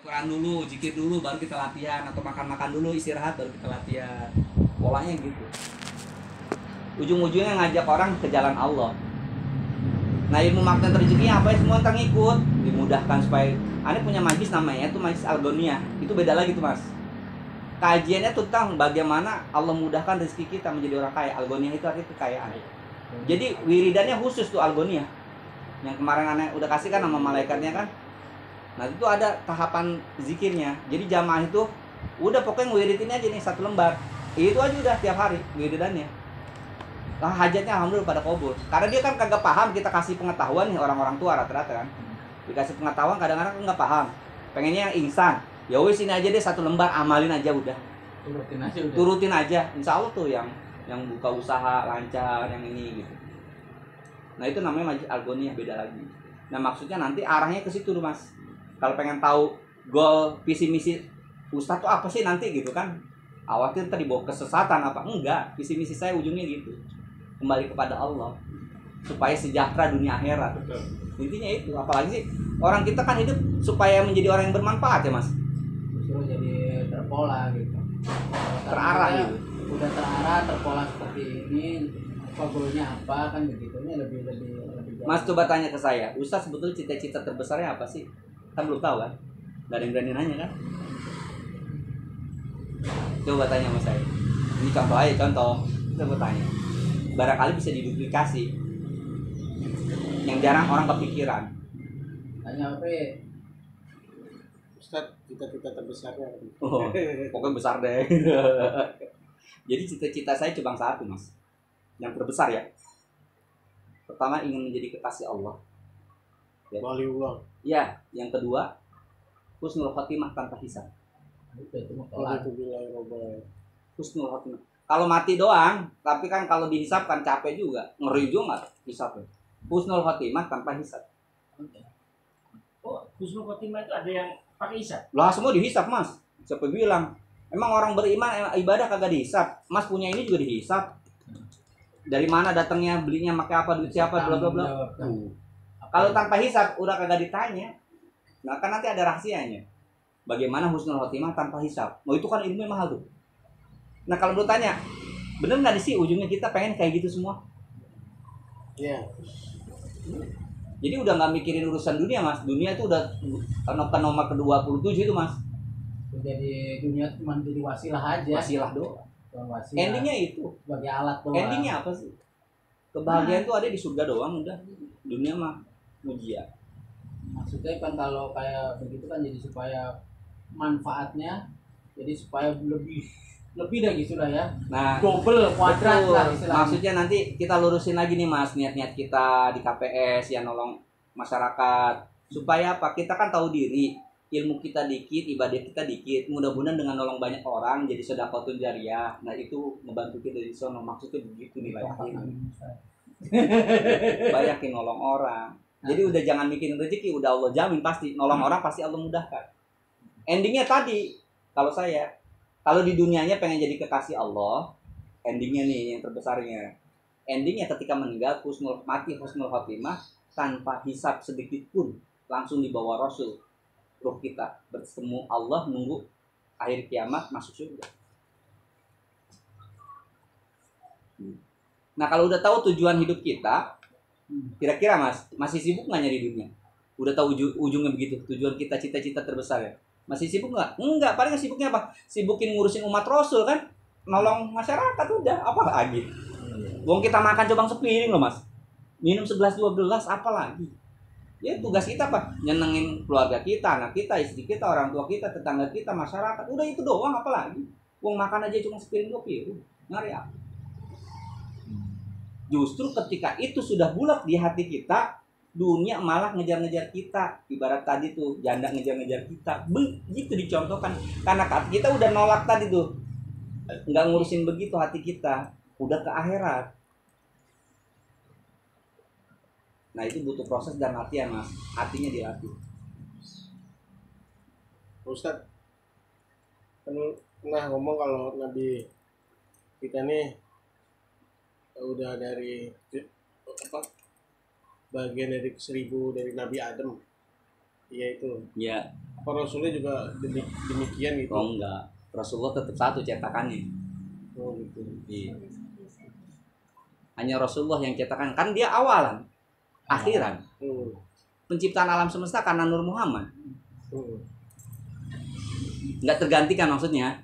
Quran dulu, zikir dulu, baru kita latihan. Atau makan-makan dulu, istirahat, baru kita latihan. Polanya gitu. Ujung-ujungnya ngajak orang ke jalan Allah. Nah, ilmu magnet rezekinya apa ya? Semua ntar ngikut. Dimudahkan supaya Ane punya majlis namanya itu majlis Algonia. Itu beda lagi tuh mas. Kajiannya tentang bagaimana Allah mudahkan rezeki kita menjadi orang kaya. Algonia itu artinya kekayaan. Jadi wiridannya khusus tuh Algonia. Yang kemarin Ane udah kasih kan nama malaikatnya kan. Nah itu ada tahapan zikirnya. Jadi jamaah itu udah pokoknya wiridin aja nih 1 lembar. Itu aja udah tiap hari wiridannya. Nah hajatnya alhamdulillah pada kabul. Karena dia kan kagak paham, kita kasih pengetahuan nih orang-orang tua rata-rata kan. Dikasih pengetahuan kadang-kadang nggak paham. Pengennya yang instan. Ya wis ini aja deh 1 lembar, amalin aja udah. Turutin aja. Insya Allah tuh yang buka usaha lancar, yang ini gitu. Nah itu namanya majlis Algonia, beda lagi. Nah maksudnya nanti arahnya ke situ tuh mas. Kalau pengen tahu goal visi misi Ustadz tuh apa sih nanti gitu kan, khawatir tadi bawa kesesatan apa enggak, visi misi saya ujungnya gitu, kembali kepada Allah supaya sejahtera dunia akhirat. Intinya itu. Apalagi sih orang kita kan hidup supaya menjadi orang yang bermanfaat ya mas, justru jadi terpola gitu, terarah gitu. Udah terarah, terpola seperti ini, apa goalnya apa kan begitu, ini lebih Mas coba tanya ke saya, Ustadz sebetulnya cita-cita terbesarnya apa sih? Kan belum tahu kan, gak ada yang berani nanya kan. Coba tanya sama saya, ini contoh aja, coba tanya, barangkali bisa diduplikasi yang jarang orang kepikiran. Tanya apa ya? Ustadz, cita-cita terbesarnya. Pokoknya besar deh. Jadi cita-cita saya cuma satu mas, yang terbesar ya. Pertama ingin menjadi kekasih Allah. Waliullah. Ya, yang kedua husnul khotimah tanpa hisab. Husnul khotimah. Kalau mati doang, tapi kan kalau dihisab kan capek juga, ngeri juga nggak hisabnya. Husnul khotimah tanpa hisab. Oh, husnul khotimah itu ada yang pakai hisab? Lah semua dihisab mas. Siapa bilang? Emang orang beriman ibadah kagak dihisab? Mas punya ini juga dihisab. Dari mana datangnya, belinya pakai apa, duit siapa, bla bla bla. Kalau tanpa hisab udah kagak ditanya. Nah kan nanti ada rahasianya. Bagaimana husnul khotimah tanpa hisab? Oh itu kan ilmu yang mahal tuh. Nah kalau lu tanya, bener nggak sih ujungnya kita pengen kayak gitu semua? Iya. Jadi udah nggak mikirin urusan dunia mas. Dunia itu udah nomor ke-27 itu mas. Jadi dunia cuma jadi wasilah aja. Wasilah doang. Wasilah. Endingnya itu. Sebagai alat doang. Endingnya apa sih? Kebahagiaan itu ada di surga doang udah. Dunia mah ujian. Maksudnya kan kalau kayak begitu kan jadi supaya manfaatnya jadi supaya lebih dah gitu lah ya. Nah, double kuadrat betul. lah istilahnya. Maksudnya nanti kita lurusin lagi nih mas, niat-niat kita di KPS yang nolong masyarakat. Supaya apa? Kita kan tahu diri, ilmu kita dikit, ibadah kita dikit. Mudah-mudahan dengan nolong banyak orang jadi sedekahun jariah. Nah itu membantu kita di sono. Maksudnya begitu nih banyakin nolong orang. Jadi udah jangan mikirin rezeki, udah Allah jamin pasti nolong orang, pasti Allah mudahkan. Endingnya tadi, kalau di dunianya pengen jadi kekasih Allah, endingnya nih yang terbesarnya. Endingnya ketika meninggal husnul khotimah tanpa hisab sedikit pun, langsung dibawa Rasul. Ruh kita bertemu Allah, nunggu akhir kiamat masuk surga. Nah kalau udah tahu tujuan hidup kita, kira-kira mas masih sibuk nggak nyari dunia? Udah tahu ujungnya begitu, tujuan kita, cita-cita terbesar ya. Masih sibuk nggak? Enggak, paling sibuknya apa? Sibukin ngurusin umat Rasul kan, nolong masyarakat udah, apa lagi? Wong kita makan cobang sepiring loh mas, minum 11-12 apa lagi? Ya tugas kita apa? Nyenengin keluarga kita, anak kita, istri kita, orang tua kita, tetangga kita, masyarakat. Udah itu doang, apa lagi? Wong makan aja cuma sepiring 2 piring, ngari apa? Justru ketika itu sudah bulat di hati kita, dunia malah ngejar-ngejar kita. Ibarat tadi tuh janda ngejar-ngejar kita. Begitu dicontohkan. Karena kita udah nolak tadi tuh, nggak ngurusin begitu hati kita, udah ke akhirat. Nah itu butuh proses dan latihan mas. Hatinya dilatih. Ustadz kan pernah ngomong kalau Nabi kita nih udah dari apa bagian dari 1000 dari Nabi Adam, iya itu ya para rasulnya juga demikian gitu. Oh enggak, Rasulullah tetap satu cetakannya. Oh gitu. Iya. Hanya Rasulullah yang cetakan, kan dia awalan, akhiran. Penciptaan alam semesta karena Nur Muhammad. Nggak tergantikan maksudnya.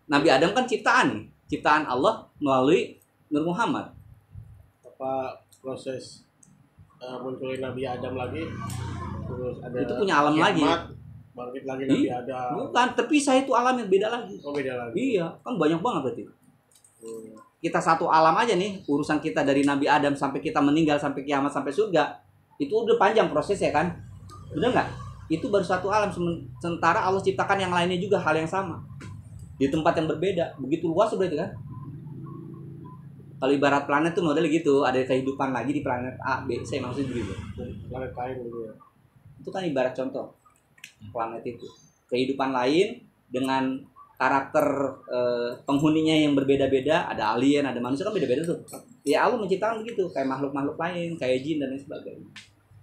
Nabi Adam kan ciptaan Allah melalui Nur Muhammad. Apa proses munculin Nabi Adam lagi, terus ada Itu punya alam lagi. Bangkit lagi Nabi Adam. Bukan, terpisah itu alam yang beda lagi. Oh beda lagi. Iya, kan banyak banget berarti. Kita satu alam aja nih, urusan kita dari Nabi Adam sampai kita meninggal, sampai kiamat, sampai surga. Itu udah panjang prosesnya kan. Bener nggak? Itu baru satu alam, sementara Allah ciptakan yang lainnya juga hal yang sama. Di tempat yang berbeda. Begitu luas berarti kan. Kalau ibarat planet tuh modelnya gitu, ada kehidupan lagi di planet A, B, C maksudnya gitu. Planet lain gitu ya. Itu kan ibarat contoh planet itu. Kehidupan lain dengan karakter penghuninya yang berbeda-beda, ada alien, ada manusia kan beda-beda tuh. Ya Allah menciptakan begitu, kayak makhluk-makhluk lain, kayak jin dan lain sebagainya.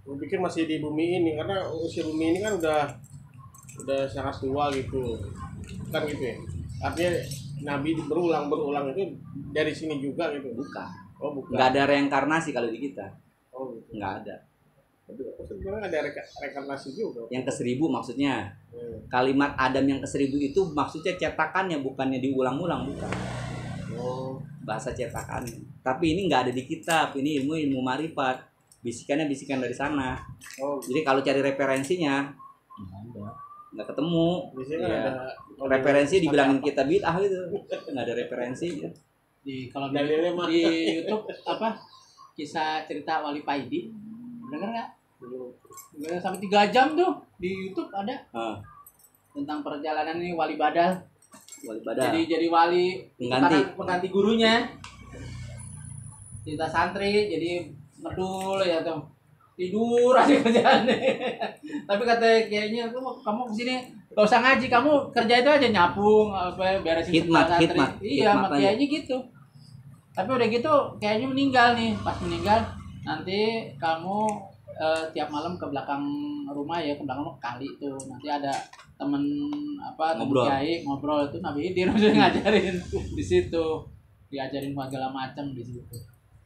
Gue pikir masih di bumi ini karena usia bumi ini kan udah sangat tua gitu. Kan gitu ya. Artinya Nabi berulang itu dari sini juga gitu. Bukan. Oh bukan. Nggak ada reinkarnasi kalau di kita. Oh gitu. Nggak ada. Tapi sebenarnya ada reinkarnasi juga. Yang ke-1000 maksudnya. Kalimat Adam yang ke-1000 itu maksudnya cetakannya, bukannya diulang-ulang, bukan. Oh. Bahasa cetakannya. Tapi ini nggak ada di kitab. Ini ilmu marifat. Bisikannya bisikan dari sana. Oh. Jadi kalau cari referensinya nggak ketemu. Biasanya kan Ya. ada Referensi dibilangin kita bid'ah gitu, nggak ada referensinya. Kalau Dalilnya mah. di YouTube apa kisah cerita Wali Paidi, denger nggak? Udah sampai 3 jam tuh di YouTube ada tentang perjalanan ini Wali Badal. Wali Badal. Jadi wali pengganti gurunya. Cerita santri jadi medul ya tuh. Tidur aja kerjaannya. Tapi kata kayaknya kamu kesini gak usah ngaji, kamu kerja itu aja nyapung apa beresin Khidmat. Iya, Khidmat kayaknya gitu. Tapi udah gitu kayaknya meninggal nih. Pas meninggal nanti kamu tiap malam ke belakang rumah ya, ke belakang kali tuh. Nanti ada temen Ngobrol. kiai ngobrol itu Nabi Khidir ngajarin di situ. Diajarin segala macam di situ.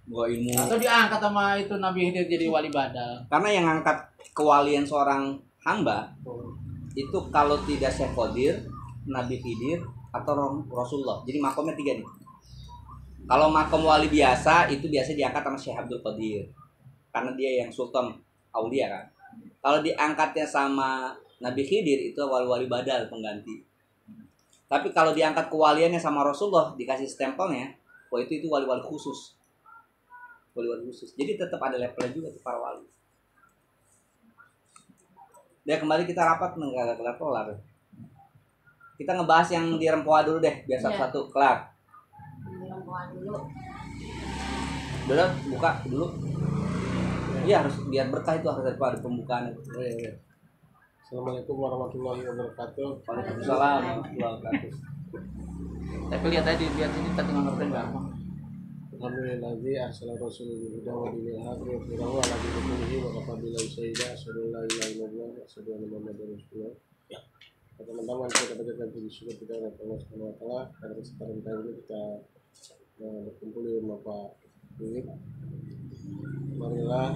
Gua ilmu. Atau diangkat sama itu Nabi Khidir jadi wali badal. Karena yang ngangkat kewalian seorang hamba itu kalau tidak Syekh Qadir, Nabi Khidir atau Rasulullah. Jadi makomnya 3 nih. Kalau makom wali biasa itu biasa diangkat sama Syekh Abdul Qadir. Karena dia yang sultan aulia kan. Kalau diangkatnya sama Nabi Khidir itu wali-wali badal pengganti. Tapi kalau diangkat kewaliannya sama Rasulullah dikasih stempelnya, oh itu wali-wali khusus. Wali-wali khusus. Jadi tetap ada levelnya juga tuh para wali. Dia kembali kita rapat nggak kelar. Kita ngebahas yang di Rempoa dulu deh, biar satu-satu kelar. Di Rempoa dulu. Udah buka dulu. Iya harus biar berkah itu harus ada pembukaan itu. Oh, iya. Assalamualaikum warahmatullahi wabarakatuh. Waalaikumsalam warahmatullahi wabarakatuh. Tapi lihat aja lihat ini kita tinggal ngertiin gampang. Alhamdulillahi ahsana rasulul huda wa dinil haq wa firahu ala dinihi wa kafa billahi syahida asyhadu an la ilaha illallah wa asyhadu anna muhammadar rasulullah. Ya. Teman-teman kita dapat bersyukur kita kepada Allah Subhanahu wa taala pada kesempatan kali ini kita berkumpul di rumah Pak Wiwit. Marilah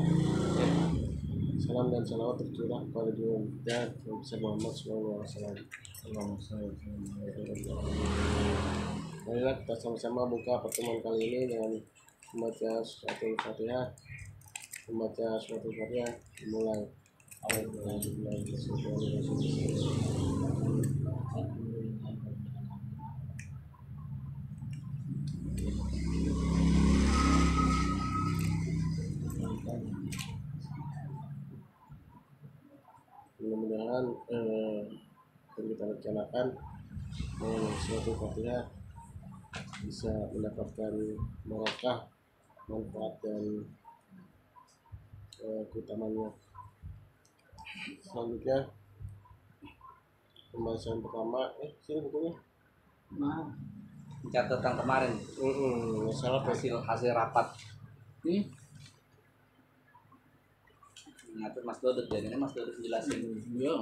salam dan salawat tercurah kepada junjungan kita Nabi Muhammad sallallahu alaihi wasallam. Marilah kita sama-sama buka pertemuan kali ini dengan membaca surat Al-Fatihah. Membaca surat Al-Fatihah dimulai. Mudah-mudahan yang kita rencanakan surat Al-Fatihah bisa mendapatkan barokah, manfaat dan keutamaannya. Selanjutnya pembahasan pertama, sini bukunya. Nah, Catatan kemarin Masalah hasil rapat. ini Ngatur Mas Dodot jadi Mas Dodot jelasin. iya.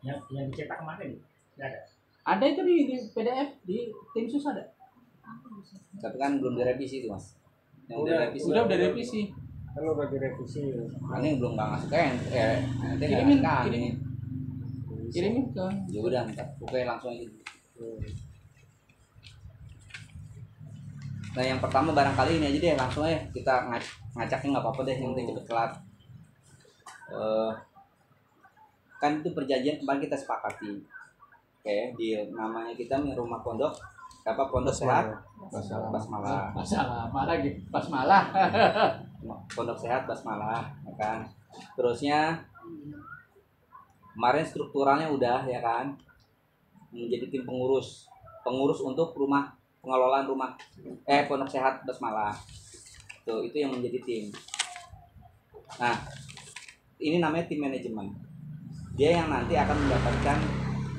Yang dicetak kemarin nggak ada. Ada itu di PDF di tim sus ada. Tapi kan belum direvisi itu mas. Yang Udah, direvisi. Udah direvisi. Kan udah direvisi. Ini belum nggak masuk kan? Nanti Kirimin, nggak kan kirimin. ini. Kirimin ke. Ya udah, ntar oke langsung aja. Nah yang pertama barangkali ini aja deh, langsung aja kita ngacaknya nggak apa-apa deh, yang penting cepet kelar. Kan itu perjanjian kemarin kita sepakati. Oke, di namanya kita rumah pondok apa pondok sehat basmalah. Masalah malah gitu. Pas malah. Pondok sehat basmalah, ya kan. Terusnya kemarin strukturalnya udah ya kan, menjadi tim pengurus untuk rumah pengelolaan rumah pondok sehat basmalah. Tuh itu yang menjadi tim. Nah ini namanya tim manajemen. Dia yang nanti akan mendapatkan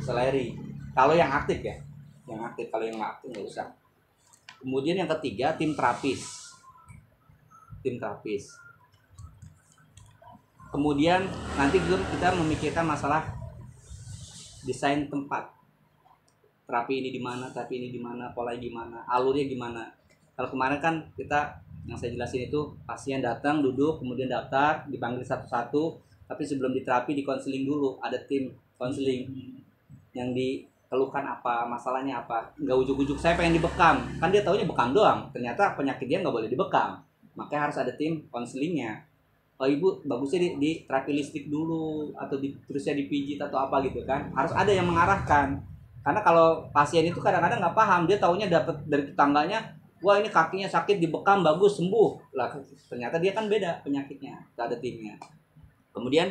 salary. Kalau yang aktif ya, yang aktif. Kalau yang nggak aktif nggak usah. Kemudian yang ketiga tim terapis. Tim terapis. Kemudian nanti kita memikirkan masalah desain tempat. Terapi ini di mana, polanya gimana, alurnya gimana. Kalau kemarin kan kita yang saya jelasin itu pasien datang, duduk, kemudian daftar, dipanggil satu-satu. Tapi sebelum diterapi di konseling dulu, ada tim konseling yang dikeluhkan apa, masalahnya apa. Nggak ujuk-ujuk saya pengen dibekam, kan dia taunya bekam doang. Ternyata penyakit dia nggak boleh dibekam, makanya harus ada tim konselingnya. Oh ibu bagusnya di terapi listrik dulu atau terusnya dipijit atau apa gitu kan, harus ada yang mengarahkan. Karena kalau pasien itu kadang-kadang nggak paham, dia taunya dapat dari tetangganya, wah ini kakinya sakit dibekam bagus sembuh lah, ternyata dia kan beda penyakitnya. Kita ada timnya. Kemudian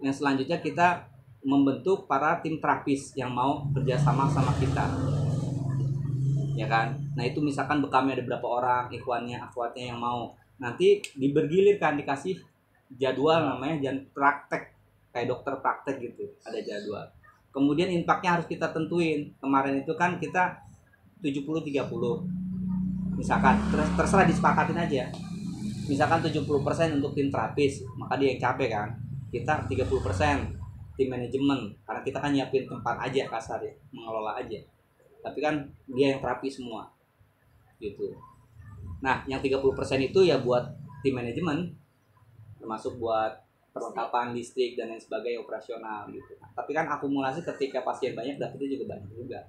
yang selanjutnya kita membentuk para tim terapis yang mau kerjasama sama kita, ya kan. Nah itu misalkan bekamnya ada berapa orang, ikhwannya akhwatnya yang mau, nanti bergilirkan, dikasih jadwal namanya praktek, kayak dokter praktek gitu, ada jadwal. Kemudian impaknya harus kita tentuin. Kemarin itu kan kita 70-30 misalkan, terserah disepakatin aja. Misalkan 70% untuk tim terapis, maka dia yang capek kan. Kita 30% tim manajemen, karena kita kan nyiapin tempat aja kasar ya, mengelola aja. Tapi kan dia yang terapi semua gitu. Nah yang 30% itu ya buat tim manajemen, termasuk buat perlengkapan listrik dan lain sebagainya, operasional gitu. Nah, tapi kan akumulasi ketika pasien banyak dapetnya juga banyak juga.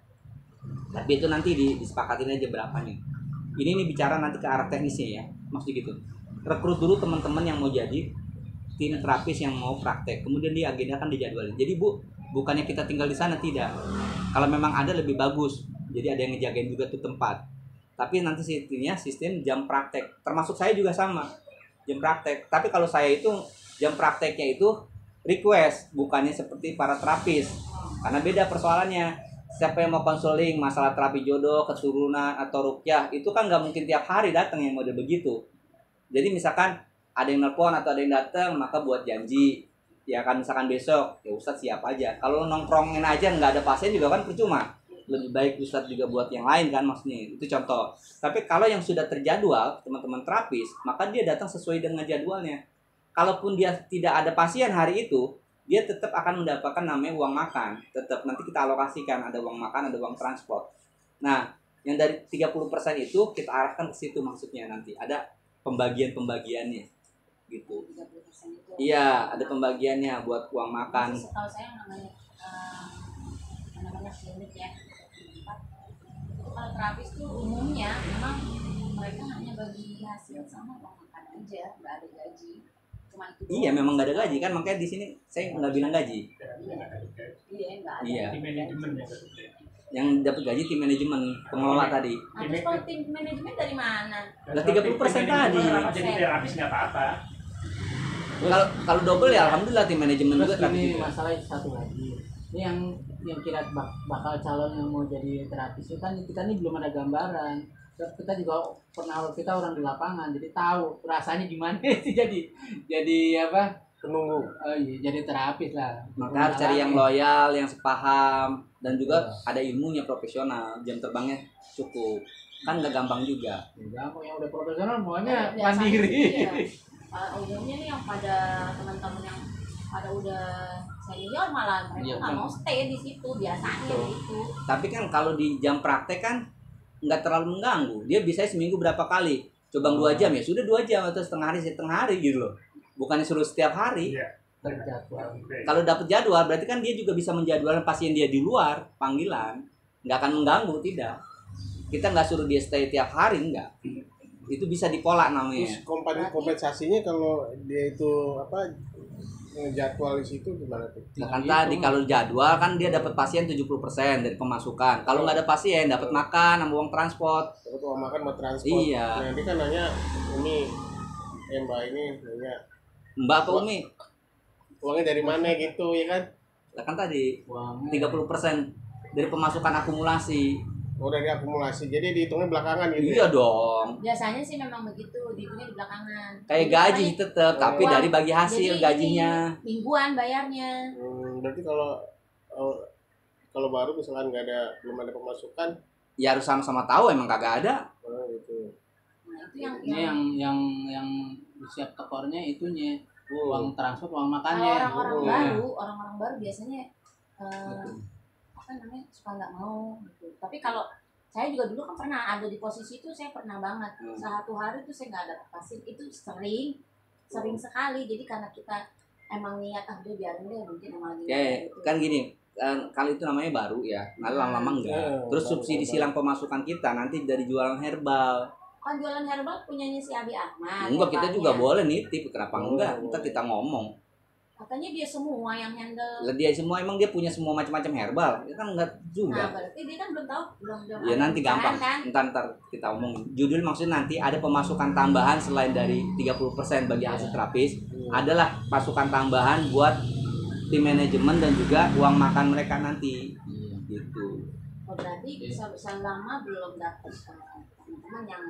Tapi itu nanti disepakatin aja berapanya. Ini bicara nanti ke arah teknisnya ya, maksudnya gitu. Rekrut dulu teman-teman yang mau jadi tim terapis yang mau praktek, kemudian diagendakan, dijadwalin. Jadi bukannya kita tinggal di sana, tidak. Kalau memang ada lebih bagus, jadi ada yang ngejagain juga tuh tempat. Tapi nanti sistem jam praktek, termasuk saya juga sama jam praktek. Tapi kalau saya itu jam prakteknya itu request, bukannya seperti para terapis, karena beda persoalannya. Siapa yang mau konseling masalah terapi jodoh, keturunan atau ruqyah, itu kan nggak mungkin tiap hari datang yang model begitu. Jadi misalkan ada yang nelpon atau ada yang datang, maka buat janji. Ya kan misalkan besok, ya Ustadz siap aja. Kalau nongkrongin aja nggak ada pasien juga kan percuma. Lebih baik Ustadz juga buat yang lain kan maksudnya. Itu contoh. Tapi kalau yang sudah terjadwal, teman-teman terapis, maka dia datang sesuai dengan jadwalnya. Kalaupun dia tidak ada pasien hari itu, dia tetap akan mendapatkan namanya uang makan. Tetap nanti kita alokasikan, ada uang makan, ada uang transport. Nah, yang dari 30% itu kita arahkan ke situ maksudnya nanti. Ada pembagiannya gitu. 30% itu. Iya, ada pembagiannya buat uang makan. Setahu saya namanya klinik ya. Kalau terapis tuh umumnya memang mereka hanya bagi hasil sama uang makan aja, nggak ada gaji. Cuma itu. Iya, memang nggak ada gaji kan, makanya di sini saya nggak bilang gaji. Iya, nggak ada. Iya. Tim manajemen ya. Yang dapat gaji tim manajemen, pengelola tadi. Nah, terus kalau tim manajemen dari mana? Lah 30% tadi. Jadi terapis nggak apa-apa. Kalau double ya alhamdulillah tim manajemen Terus juga ini tapi masalah satu lagi. Ini yang kira bakal calon yang mau jadi terapis itu kan kita ini belum ada gambaran. Kita juga kita orang di lapangan, jadi tahu rasanya gimana sih jadi apa? Penunggu. Oh iya, jadi terapis lah. maka harus cari yang loyal, yang sepaham, dan juga ada ilmunya, profesional, jam terbangnya cukup. Kan nggak gampang juga. Ya, yang udah profesional maunya Biasanya mandiri. sih, ya. Umumnya nih yang pada teman-teman yang pada udah senior malah mereka Iya, nggak kan. mau stay di situ biasanya Betul. gitu. Tapi kan kalau di jam praktek kan nggak terlalu mengganggu. Dia bisa seminggu berapa kali. Coba 2 jam ya sudah 2 jam atau setengah hari gitu loh. Bukannya suruh setiap hari. Iya. Terjadwal. Oke. Kalau dapat jadwal berarti kan dia juga bisa menjadwalkan pasien dia di luar panggilan. Nggak akan mengganggu, tidak. Kita nggak suruh dia stay tiap hari, enggak. Itu bisa dipola namanya. Terus kompensasinya kalau dia itu apa ngejadwal di situ gimana tuh? Nah, kan tadi kalau jadwal kan dia dapat pasien 70% dari pemasukan. Kalau nggak ada pasien dapat makan sama uang transport. Dapat uang makan buat transport. Iya. Nah, dia kan nanya ini Mbak ini nanya Mbak apa Umi? uangnya dari mana gitu ya kan? Lah kan tadi Uangnya 30% dari pemasukan akumulasi. Oh dari akumulasi. Jadi dihitungnya belakangan gitu. Iya dong. Biasanya sih memang begitu, dihitungnya di belakangan. Kayak gaji tetap, tapi Oh. dari bagi hasil Jadi gajinya. ini mingguan bayarnya. Berarti kalau baru misalkan belum ada pemasukan, Ya harus sama-sama tahu emang kagak ada. gitu. Nah, itu yang ini yang siap tekornya itunya uang transport, uang kalau makannya. orang-orang baru biasanya apa namanya suka nggak mau gitu. Tapi kalau saya juga dulu kan pernah ada di posisi itu, saya pernah banget satu hari itu saya nggak ada pasien itu sering sekali. Jadi karena kita emang niat dia biarin deh mungkin emang lagi Kayak gitu. kan gini, kali itu namanya baru ya. Lalu lama-lama enggak. Terus subsidi silang pemasukan kita nanti dari jualan herbal. Kan jualan herbal punyanya si Abi Ahmad. Enggak, kita bapaknya. juga boleh nitip, kenapa enggak? Ntar kita ngomong. Katanya dia semua yang handle. Lah dia semua emang dia punya semua macam-macam herbal. Ya kan enggak Nah, juga. berarti dia kan belum tahu, belum Ya ada nanti perusahaan, gampang. kan? Ntar kita omong. Judul maksudnya nanti ada pemasukan tambahan selain dari 30% bagi hasil terapis, adalah pasukan tambahan buat tim manajemen dan juga uang makan mereka nanti. Gitu. Oh, berarti selama belum dapat teman-teman yang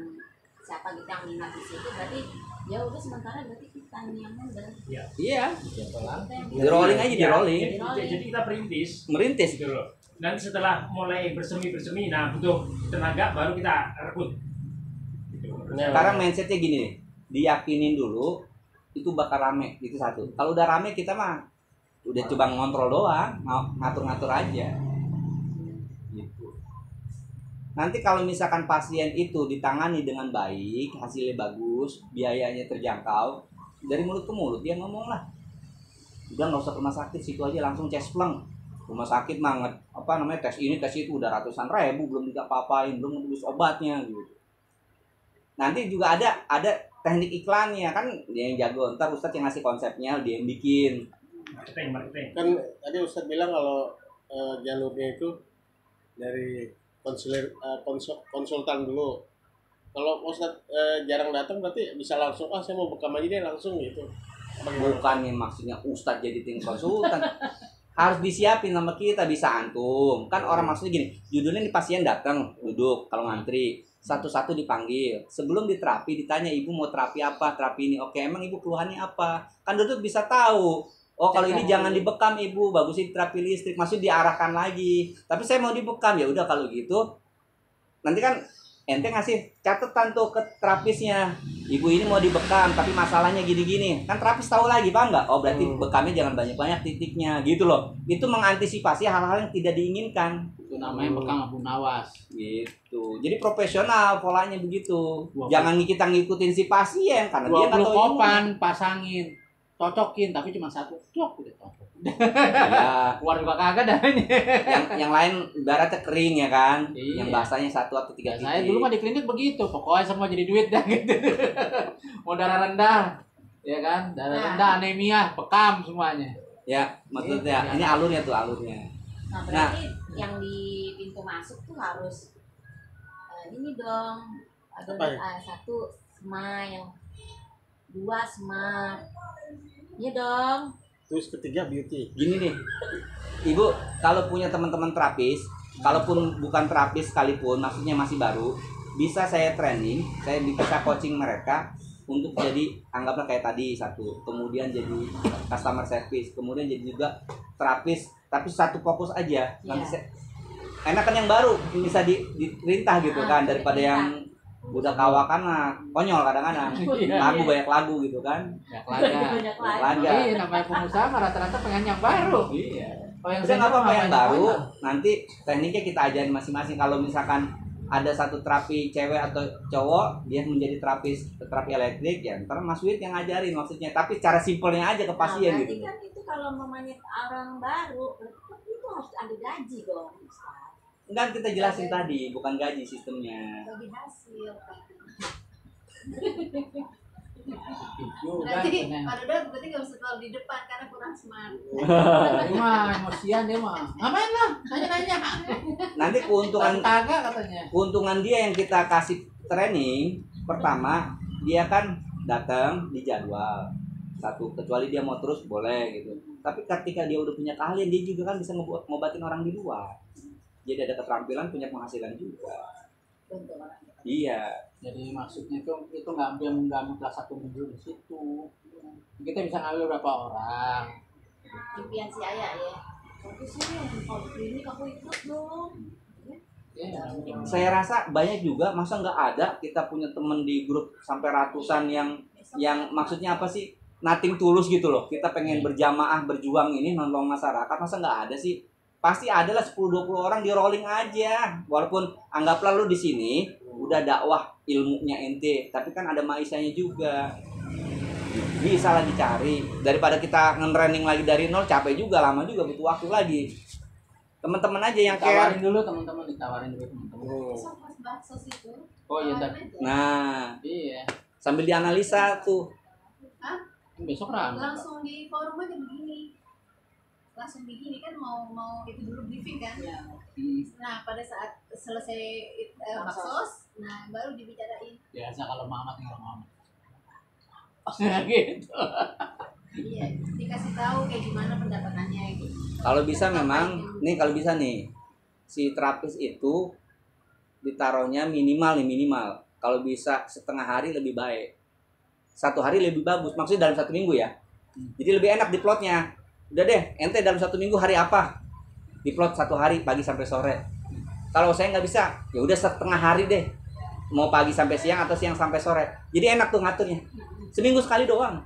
siapa gitu yang minat di situ, berarti ya udah sementara berarti kita yang handle. Iya, Kita yang di rolling aja, di Iya, rolling. Jadi kita perintis Merintis. gitu loh. Nanti setelah mulai bersemi, nah butuh tenaga baru kita rekrut. Gitu. Sekarang mindsetnya gini nih, diyakinin dulu itu bakal rame, itu satu. Kalau udah rame kita mah udah coba ngontrol doang, ngatur-ngatur aja. Gitu. Nanti kalau misalkan pasien itu ditangani dengan baik, hasilnya bagus, biayanya terjangkau, dari mulut ke mulut dia ngomong lah. Udah nggak usah ke rumah sakit, situ aja langsung cespleng. Rumah sakit banget, apa namanya tes ini tes itu udah ratusan ribu belum apa-apain, belum nebus obatnya gitu. Nanti juga ada teknik iklannya kan dia yang jago, ntar Ustadz yang ngasih konsepnya dia yang bikin. Marketing. Kan tadi Ustadz bilang kalau jalurnya itu dari konsultan dulu. Kalau Ustadz jarang datang berarti bisa langsung saya mau bekam aja deh langsung gitu. Bukannya maksudnya Ustadz jadi tim konsultan. Harus disiapin sama kita, bisa antum. Kan orang maksudnya gini, judulnya nih pasien datang, duduk kalau ngantri, satu-satu dipanggil. Sebelum diterapi ditanya, "Ibu mau terapi apa? Terapi ini." Oke, emang Ibu keluhannya apa? Kan duduk bisa tahu. Oh, kalau ini jangan dibekam Ibu, bagus sih terapi listrik. Maksud diarahkan lagi. Tapi saya mau dibekam, ya udah kalau gitu. Nanti kan ente ngasih catatan tuh ke terapisnya. Ibu ini mau dibekam, tapi masalahnya gini-gini. Kan terapis tahu lagi, Pak enggak? Oh, berarti bekamnya jangan banyak-banyak titiknya, gitu loh. Itu mengantisipasi hal-hal yang tidak diinginkan. Itu namanya bekam Abu Nawas. Gitu. Jadi profesional polanya begitu. Wah, Jangan kita ngikutin si pasien karena dia 20 nggak tahu kopan pasangin, cocokin tapi cuma satu, cok udah cocok. Ya, Keluar juga kagak darahnya. yang lain ibaratnya kering ya kan. Iya. Yang bahasanya 1 atau 3 Ya, saya titik. dulu mah di klinik begitu, pokoknya semua jadi duit dah gitu. Mau darah rendah, ya kan, darah rendah, anemia, bekam semuanya. Ya, maksudnya ini alurnya tuh alurnya. Nah, berarti yang di pintu masuk tuh harus ini dong. Ada Apa ya? satu smile, 2 smart. Iya dong. Terus ketiga beauty. Gini nih, Ibu, kalau punya teman-teman terapis, kalaupun bukan terapis sekalipun, maksudnya masih baru, bisa saya training, saya bisa coaching mereka untuk jadi, anggaplah kayak tadi satu, kemudian jadi customer service, kemudian jadi juga terapis, tapi satu fokus aja. Nanti Iya. saya, enak kan yang baru bisa diperintah gitu kan, daripada yang Udah kawakan mah konyol kadang-kadang. Iya. Lagu banyak lagu gitu kan. Ya laga. Banyak lagi. Laga. Iya, namanya pengusaha mah rata-rata pengen yang baru. Iya. Kalau yang Udah nggak apa-apa yang banyak baru. banget. Nanti tekniknya kita ajarin masing-masing. Kalau misalkan ada satu terapi cewek atau cowok, dia menjadi terapi elektrik ya. Ntar Mas Wid yang ngajarin maksudnya. Tapi cara simpelnya aja ke pasien Nah, gitu. berarti kan itu kalau mamanya orang baru, berarti kan itu harus ada gaji dong, Ustaz. Enggak, kita jelasin tadi, bukan gaji sistemnya. Bagi hasil. Juga Nanti pengen. Pak Dodo berarti nggak usah terlalu di depan karena kurang smart. Dia mah emosian dia mah. Ngapain lah? Nanya-nanya. Nanti Kagak katanya. keuntungan dia yang kita kasih training pertama, dia kan datang di jadwal satu, kecuali dia mau terus boleh gitu. Tapi ketika dia udah punya keahlian, dia juga kan bisa ngobatin orang di luar. Jadi ada keterampilan, punya penghasilan juga. Untuk orang. Iya. Jadi maksudnya itu ngambil kelas 1 minggu di situ. Kita bisa ngambil berapa orang. Impian si Ayah ya. Tapi sih kalau ini aku ikut dong. Iya. Saya rasa banyak juga, masa nggak ada kita punya temen di grup sampai ratusan yang maksudnya apa sih, nothing tulus gitu loh. Kita pengen berjamaah berjuang ini nolong masyarakat, masa nggak ada sih? Pasti ada lah 10-20 orang di rolling aja. Walaupun anggaplah lu di sini udah dakwah ilmunya ente, tapi kan ada maisanya juga. Bisa lagi cari. Daripada kita nge-training lagi dari nol, capek juga, lama juga, butuh waktu lagi. Teman-teman aja yang care. Ditawarin dulu teman-teman, ditawarin dulu teman-teman. Besok pas baksos itu. Oh iya, tawarin aja. Nah, Iya. sambil dianalisa tuh. Hah? Besok ramai. Langsung di forum aja begini. Langsung begini kan mau itu dulu briefing kan. Nah pada saat selesai baksos, nah baru dibicarain. Biasa kalau Mamat tinggal Mamat. Gitu. Iya, dikasih tahu kayak gimana pendapatannya gitu. Kalau bisa memang, kalau bisa nih, si terapis itu ditaruhnya minimal. Kalau bisa setengah hari lebih baik. 1 hari lebih bagus, maksudnya dalam 1 minggu ya. Jadi lebih enak di plotnya. Udah deh, ente dalam 1 minggu hari apa? Diplot 1 hari pagi sampai sore. Kalau saya nggak bisa, ya udah setengah hari deh. Mau pagi sampai siang atau siang sampai sore. Jadi enak tuh ngaturnya. Seminggu sekali doang.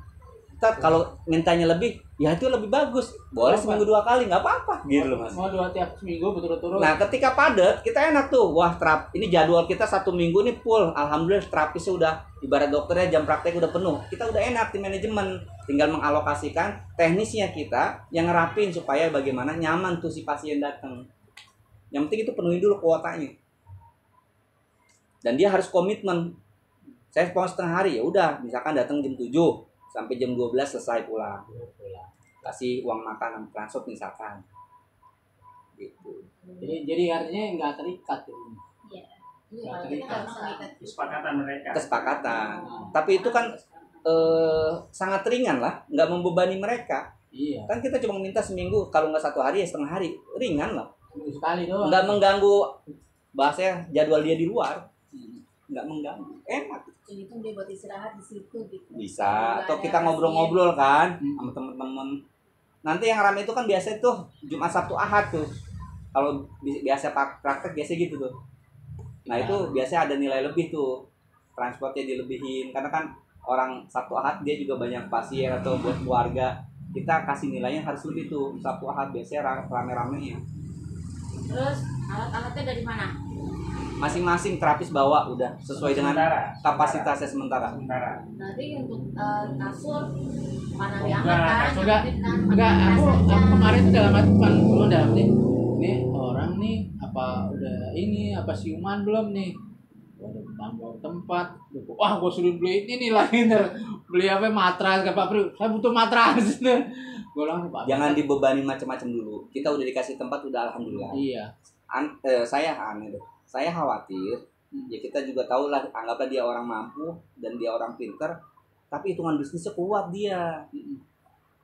Ntar kalau mintanya lebih, ya itu lebih bagus. Boleh seminggu 2 kali, nggak apa-apa. Gitu loh Mas. Mau 2 tiap seminggu berturut-turut. Nah, ketika padat, kita enak tuh. Wah, ini jadwal kita 1 minggu nih full. Alhamdulillah terapisnya udah, ibarat dokternya jam praktek udah penuh. Kita udah enak di manajemen. Tinggal mengalokasikan teknisnya kita yang ngerapin supaya bagaimana nyaman tuh si pasien datang. Yang penting itu penuhi dulu kuotanya. Dan dia harus komitmen. Saya mau setengah hari, ya udah. Misalkan datang jam 7 sampai jam 12 selesai pulang. Kasih uang makan transport misalkan. Gitu. Jadi artinya nggak terikat ini. Iya. Nggak Kita terikat. nggak usah mengikat. Kesepakatan mereka. Kesepakatan. Tapi itu kan sangat ringan lah, nggak membebani mereka. Iya. Kan kita cuma minta seminggu, kalau nggak 1 hari ya setengah hari, ringan lah. Seminggu sekali doang. Nggak mengganggu bahasanya jadwal dia di luar, nggak mengganggu, enak. Jadi itu dia buat istirahat di situ gitu. Bisa. Atau Nggak kita ada ngobrol-ngobrol kan sama temen-temen. Nanti yang ramai itu kan biasa tuh Jumat Sabtu Ahad tuh. Kalau biasa praktek biasa gitu tuh. Nah itu biasanya ada nilai lebih tuh, transportnya dilebihin karena kan orang Sabtu Ahad dia juga banyak pasien atau buat keluarga, kita kasih nilainya harus lebih tuh Sabtu Ahad biasanya rame-ramenya. Terus alat-alatnya dari mana? Masing-masing terapis bawa udah sesuai dengan kapasitasnya sementara. Nanti untuk kasur mana Oh, diangkat enggak, kan? Enggak, aku kemarin tuh dalam hati kan belum dalam nih orang nih apa udah ini apa siuman belum nih, udah tambah tempat, wah gue suruh beli ini nih lagi beli apa matras ke Pak Pri, saya butuh matras gue langsung Pak. Jangan dibebani macam-macam dulu, kita udah dikasih tempat udah alhamdulillah. Iya. Saya aneh deh, saya khawatir ya kita juga tahu lah, anggaplah dia orang mampu dan dia orang pinter, tapi hitungan bisnisnya kuat dia.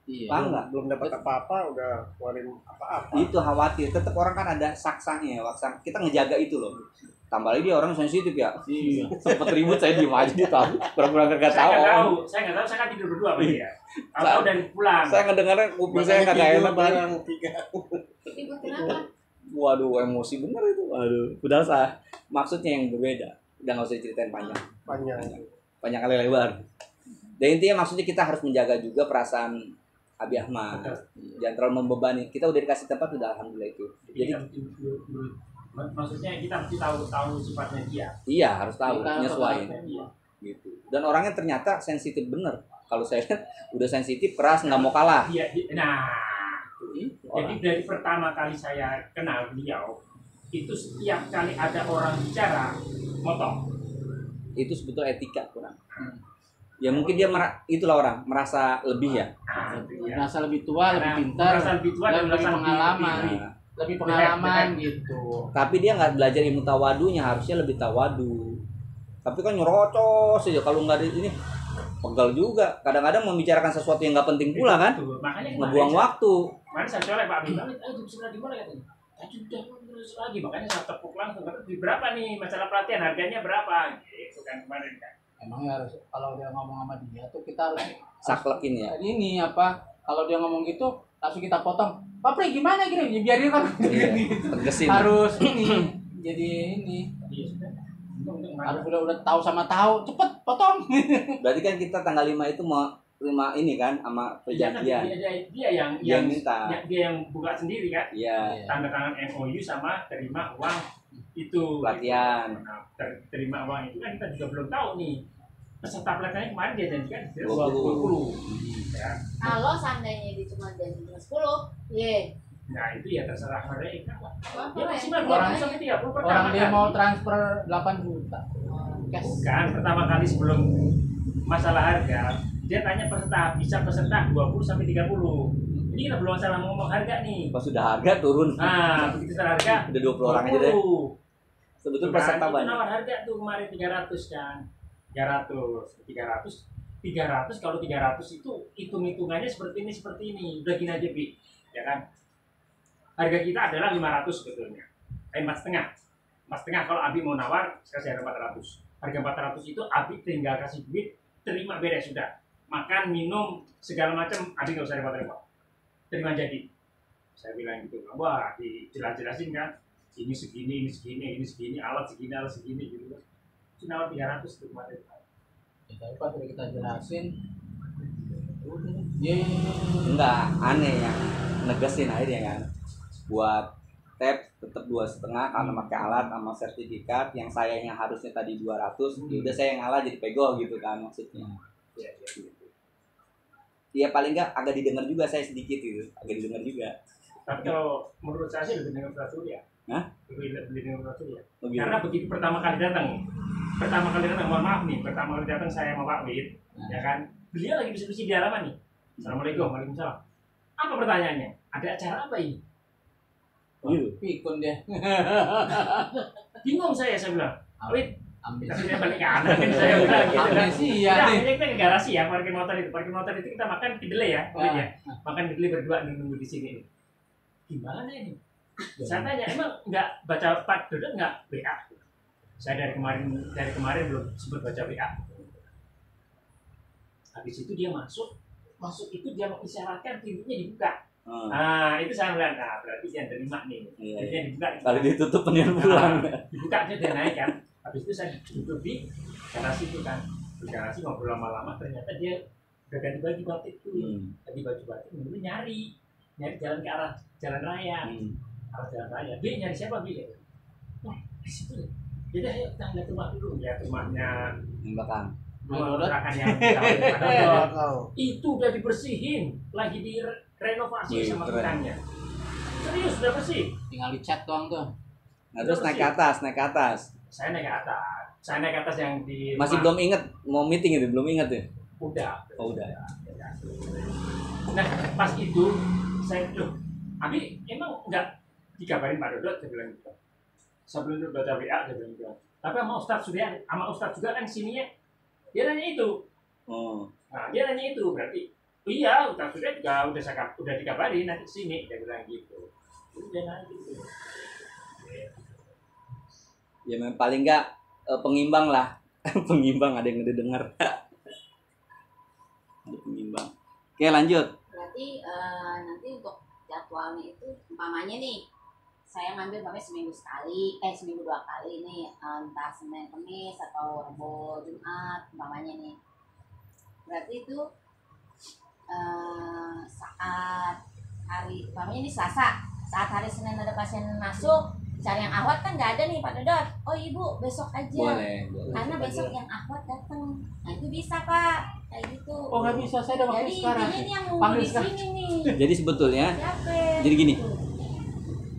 Iya. Paham nggak? Belum dapat apa-apa udah keluarin apa-apa. Itu khawatir, tetap orang kan ada saksanya, kita ngejaga itu loh. Tambah lagi dia orang sensitif ya. Iya. Sempet ribut saya diem aja dia tahu, pura-pura nggak Saya nggak tahu. tahu, saya kan tidur berdua sama dia. Tahu dari pulang. Saya ngedengarnya kuping saya Makanya kagak tidur enak. bareng 3. Ribut kenapa? Waduh, emosi bener itu. Waduh, udah sah. Maksudnya yang berbeda. Udah nggak usah diceritain panjang. Panjang. Panjang kali lebar. Dan intinya maksudnya kita harus menjaga juga perasaan Abi Ahmad. Jangan terlalu membebani. Kita udah dikasih tempat udah alhamdulillah itu. Jadi maksudnya kita mesti tahu sifatnya dia. iya harus tahu Kita nyesuaiin Iya. gitu. Dan orangnya ternyata sensitif bener. Kalau saya lihat udah sensitif, keras, nggak mau kalah. Nah, jadi dari pertama kali saya kenal beliau, itu setiap kali ada orang bicara, motong. Itu sebetulnya etika kurang. Ya mungkin dia itulah orang merasa lebih ya. Nah, itu ya. Merasa lebih tua, lebih Karena pintar, merasa lebih tua dan lebih merasa pengalaman. Nah, Lebih pengalaman Benar. gitu. tapi dia nggak belajar ilmu tawadunya, harusnya lebih tawadu. Tapi kan nyerocos aja kalau nggak ada ini pegal juga. Kadang-kadang membicarakan sesuatu yang nggak penting pula kan, Itu. Makanya ngebuang waktu. Kemarin saya colek Pak Abdul Hamid, jam 9 di mana katanya? Tadi udah terus lagi, makanya saya tepuk langsung. Di berapa nih masalah pelatihan, harganya berapa? Gitu kan kemarin kan. Emangnya harus kalau dia ngomong sama dia tuh kita harus Saklekin ya. ini apa? Kalau dia ngomong gitu langsung kita potong. Pak Pri gimana gini? Ya, biarin kan. Iya, tegesin. Harus ini jadi ini Iya sudah. Untung harus udah tahu sama tahu cepet potong. Berarti kan kita tanggal 5 itu mau terima ini kan sama Iya kan, perjanjian. dia yang Dia yang minta. dia yang buka sendiri kan. Iya, Tanda tangan MOU sama terima uang itu pelatihan. Nah, terima uang itu kan kita juga belum tahu nih. Peserta pelatihannya kemarin dia janjikan 20. 20. Ya. Kalau seandainya dia cuma janji cuma 10, ye. Nah itu ya terserah mereka lah. Wah, Dia maksimal Orang- 20 sampai 30 pertama Orang dia kali. mau transfer 8 juta. Cash. Bukan, pertama kali sebelum masalah harga, dia tanya peserta, bisa peserta 20 sampai 30. Ini kita belum masalah ngomong harga nih. Pas sudah harga turun. Nah, begitu setelah harga, Udah 20 orang aja deh. 20. Sebetulnya Kan, peserta itu banyak. nawar harga tuh kemarin 300 kan. 300 kalau 300 itu hitung-hitungannya seperti ini. Udah gini aja, Bi. Ya kan? Harga kita adalah 500 sebetulnya. 4,5. 4,5 kalau Abi mau nawar, kasih harga 400. Harga 400 itu Abi tinggal kasih duit, terima beres sudah. Makan, minum, segala macam Abi nggak usah repot-repot. Terima jadi. Saya bilang gitu. Wah, dijelas-jelasin kan. Ini segini, alat segini gitu. Itu nawar 300 itu kemarin. Ya, tapi pas udah kita jelasin udah. Iya. Enggak, aneh yang negesin akhirnya kan. Buat tab tetap 2,5 karena pakai alat sama sertifikat yang saya yang harusnya tadi 200, ya udah saya yang ngalah jadi pegol gitu kan maksudnya. Ya, ya. Gitu. Ya paling enggak agak didengar juga saya sedikit gitu, agak didengar juga. Tapi kalau menurut saya sih lebih dengar Pak Surya. Hah? Lebih dengar Pak Surya. Lebih. Karena begitu pertama kali datang, mohon maaf nih, pertama kali datang saya sama Pak Wid, ya kan, beliau lagi bersih-bersih di halaman nih. Assalamualaikum, waalaikumsalam. Apa pertanyaannya? Ada acara apa ini? Gitu. Pikun dia. Bingung saya bilang. Pak Wid, Ambil. tapi dia balik kanan, saya bilang gitu kan. Amnesia Nah, nih. ini kita ke garasi ya, parkir motor itu. Parkir motor itu kita makan kedelai ya, Pak Wid ya. Makan kedelai berdua nunggu di sini. Gimana ini? Saya tanya, emang nggak baca Pak Dodo nggak WA? Saya dari kemarin belum sempat baca WA. Habis itu dia masuk itu dia mengisyaratkan pintunya dibuka. Nah itu saya bilang, nah berarti dia terima nih. Iya, Pintunya dibuka. Kalau ditutup pengen pulang. Dibuka dia naik kan. Habis itu saya duduk di garasi itu kan. Di garasi ngobrol lama-lama ternyata dia udah ganti baju batik tuh. Ganti baju batik kemudian nyari jalan ke arah jalan raya. Arah jalan raya. Bi nyari siapa Bi? Wah di situ deh. Jadi ayo kita lihat rumah dulu ya, rumahnya Belakang. rumah kontrakan yang Pak Dodo. Tahu. Itu udah dibersihin, lagi direnovasi Wih, sama keren. tukangnya. Serius udah bersih. Tinggal dicat doang tuh. Nah, terus naik ke atas. Saya naik ke atas yang di Masih rumah. belum inget mau meeting itu, belum inget ya? Udah. Oh, udah. Nah pas itu saya loh, Abi emang nggak dikabarin Pak Dodo? Saya bilang gitu. Sebelum itu baca WA saya bilang gitu. Tapi sama Ustadz Surya, sama Ustadz juga kan sininya dia nanya itu. Oh. Nah dia nanya itu berarti iya Ustadz Surya juga udah dikabarin nanti sini dia bilang gitu. Jadi dia nanya gitu. Ya memang paling enggak pengimbang lah. Pengimbang ada yang ngedenger. Ada pengimbang. Oke, lanjut. Berarti nanti untuk jadwalnya itu umpamanya nih saya ngambil seminggu sekali, seminggu 2 kali nih, entah Senin Kamis atau Rebo Jumat umpamanya nih. Berarti itu saat hari umpamanya ini Selasa, saat hari Senin ada pasien masuk, cari yang ahwat kan nggak ada nih Pak Dodot. Oh ibu besok aja. Boleh. Karena besok yang ahwat datang. Nah itu bisa Pak, kayak gitu. Oh nggak bisa, saya ada waktu Jadi sekarang. intinya ini yang nunggu Panggil di sekarang. sini nih. Jadi sebetulnya, Siapa? jadi gini. Gitu.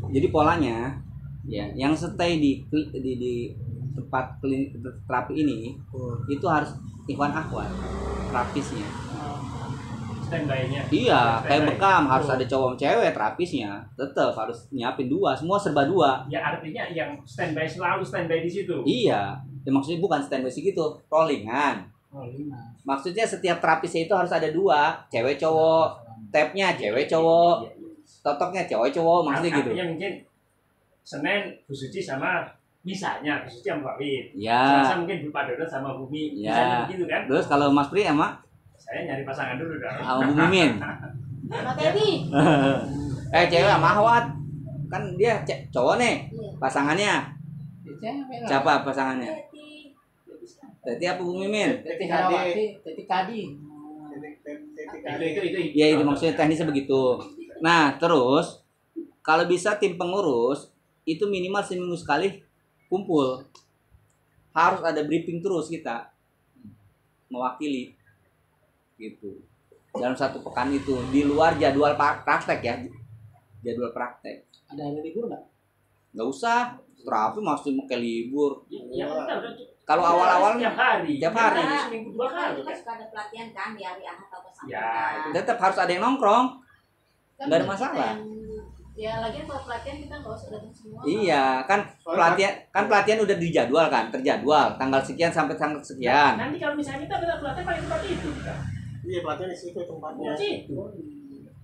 Jadi polanya, ya, yang stay di tempat klinik terapi ini itu harus ikhwan akhwat terapisnya. Standby-nya. Iya, kayak Standby. bekam harus ada cowok cewek terapisnya, tetap harus nyiapin 2, semua serba 2. Ya artinya yang standby selalu standby di situ. Iya, ya, maksudnya bukan standby segitu, rollingan. Oh, 5. Maksudnya setiap terapisnya itu harus ada 2, cewek cowok, tapnya cewek cowok, Iya, iya. totoknya cewek cowok, maksudnya gitu. Artinya mungkin Senin Bu Suci sama misalnya Bu Suci sama Pak Wid. Ya. Selasa mungkin Bu Pak Dodot sama Bumi. Ya. Misalnya begitu kan. Terus kalau Mas Pri sama Saya nyari pasangan dulu dong. Bu Mimin. Sama Teddy. Cewek sama Ahwat. Kan dia cowok nih Iya. pasangannya. Cewek lah. Siapa pasangannya? Teddy. Teti apa Bu Mimin? Teti Herawati, Teti Kadi. Itu. Ya itu maksudnya teknisnya begitu. Nah terus kalau bisa tim pengurus itu minimal seminggu sekali kumpul. Harus ada briefing terus kita mewakili gitu. Dalam 1 pekan itu di luar jadwal praktek ya. Jadwal praktek. Ada hari libur nggak? Nggak usah. Terapi masih pakai libur. Ya udah. Kalau awal-awal tiap hari. tiap hari. Nah, Seminggu 2 kan kali. kita suka ada pelatihan kan di hari Ahad atau Sabtu. Ya, kan. tetap harus ada yang nongkrong. Kan Nggak ada kita masalah. Ya lagian kalau pelatihan kita nggak usah datang semua. Iya, kan pelatihan udah dijadwal kan, terjadwal tanggal sekian sampai tanggal sekian. Nanti kalau misalnya kita benar pelatihan paling tempat itu kita. Iya pelatihan di situ tempatnya. Di situ.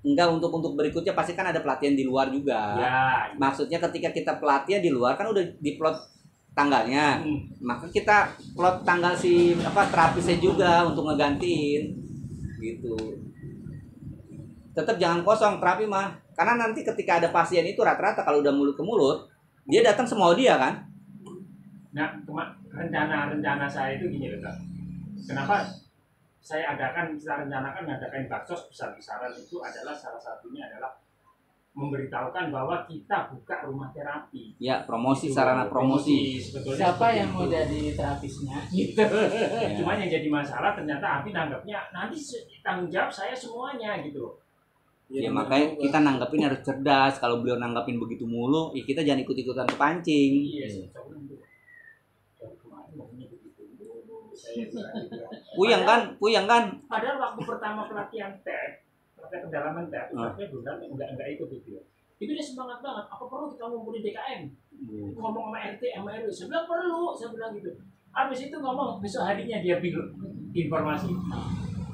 Enggak, untuk berikutnya pasti kan ada pelatihan di luar juga. Ya. Maksudnya ketika kita pelatihan di luar kan udah diplot tanggalnya. Maka kita plot tanggal si terapisnya juga untuk ngegantiin gitu. Tetap jangan kosong terapi mah. Karena nanti ketika ada pasien itu rata-rata kalau udah mulut ke mulut, dia datang semua dia kan. Nah, rencana saya itu gini loh, Kak. Kenapa saya rencanakan mengadakan baksos besar-besaran itu adalah salah satunya adalah memberitahukan bahwa kita buka rumah terapi. Ya, promosi, Itu, sarana promosi. sebetulnya Siapa seperti yang mau itu. jadi terapisnya? Gitu. Cuman yang jadi masalah ternyata Abi nanggapnya nanti tanggung jawab saya semuanya gitu. Ya makanya kita nanggepin harus cerdas. Kalau beliau nanggepin begitu mulu, ya kita jangan ikut-ikutan kepancing. Iya, saya coba dulu. Kemarin maunya begitu dulu. Saya Puyeng kan? Padahal waktu pertama pelatihan pendalaman tapi enggak ikut itu. Itu dia semangat banget. Apa perlu kita ngumpulin DKM? Ngomong sama RT, sama RW. Saya bilang perlu, saya bilang gitu. Habis itu ngomong besok harinya dia bilang informasi.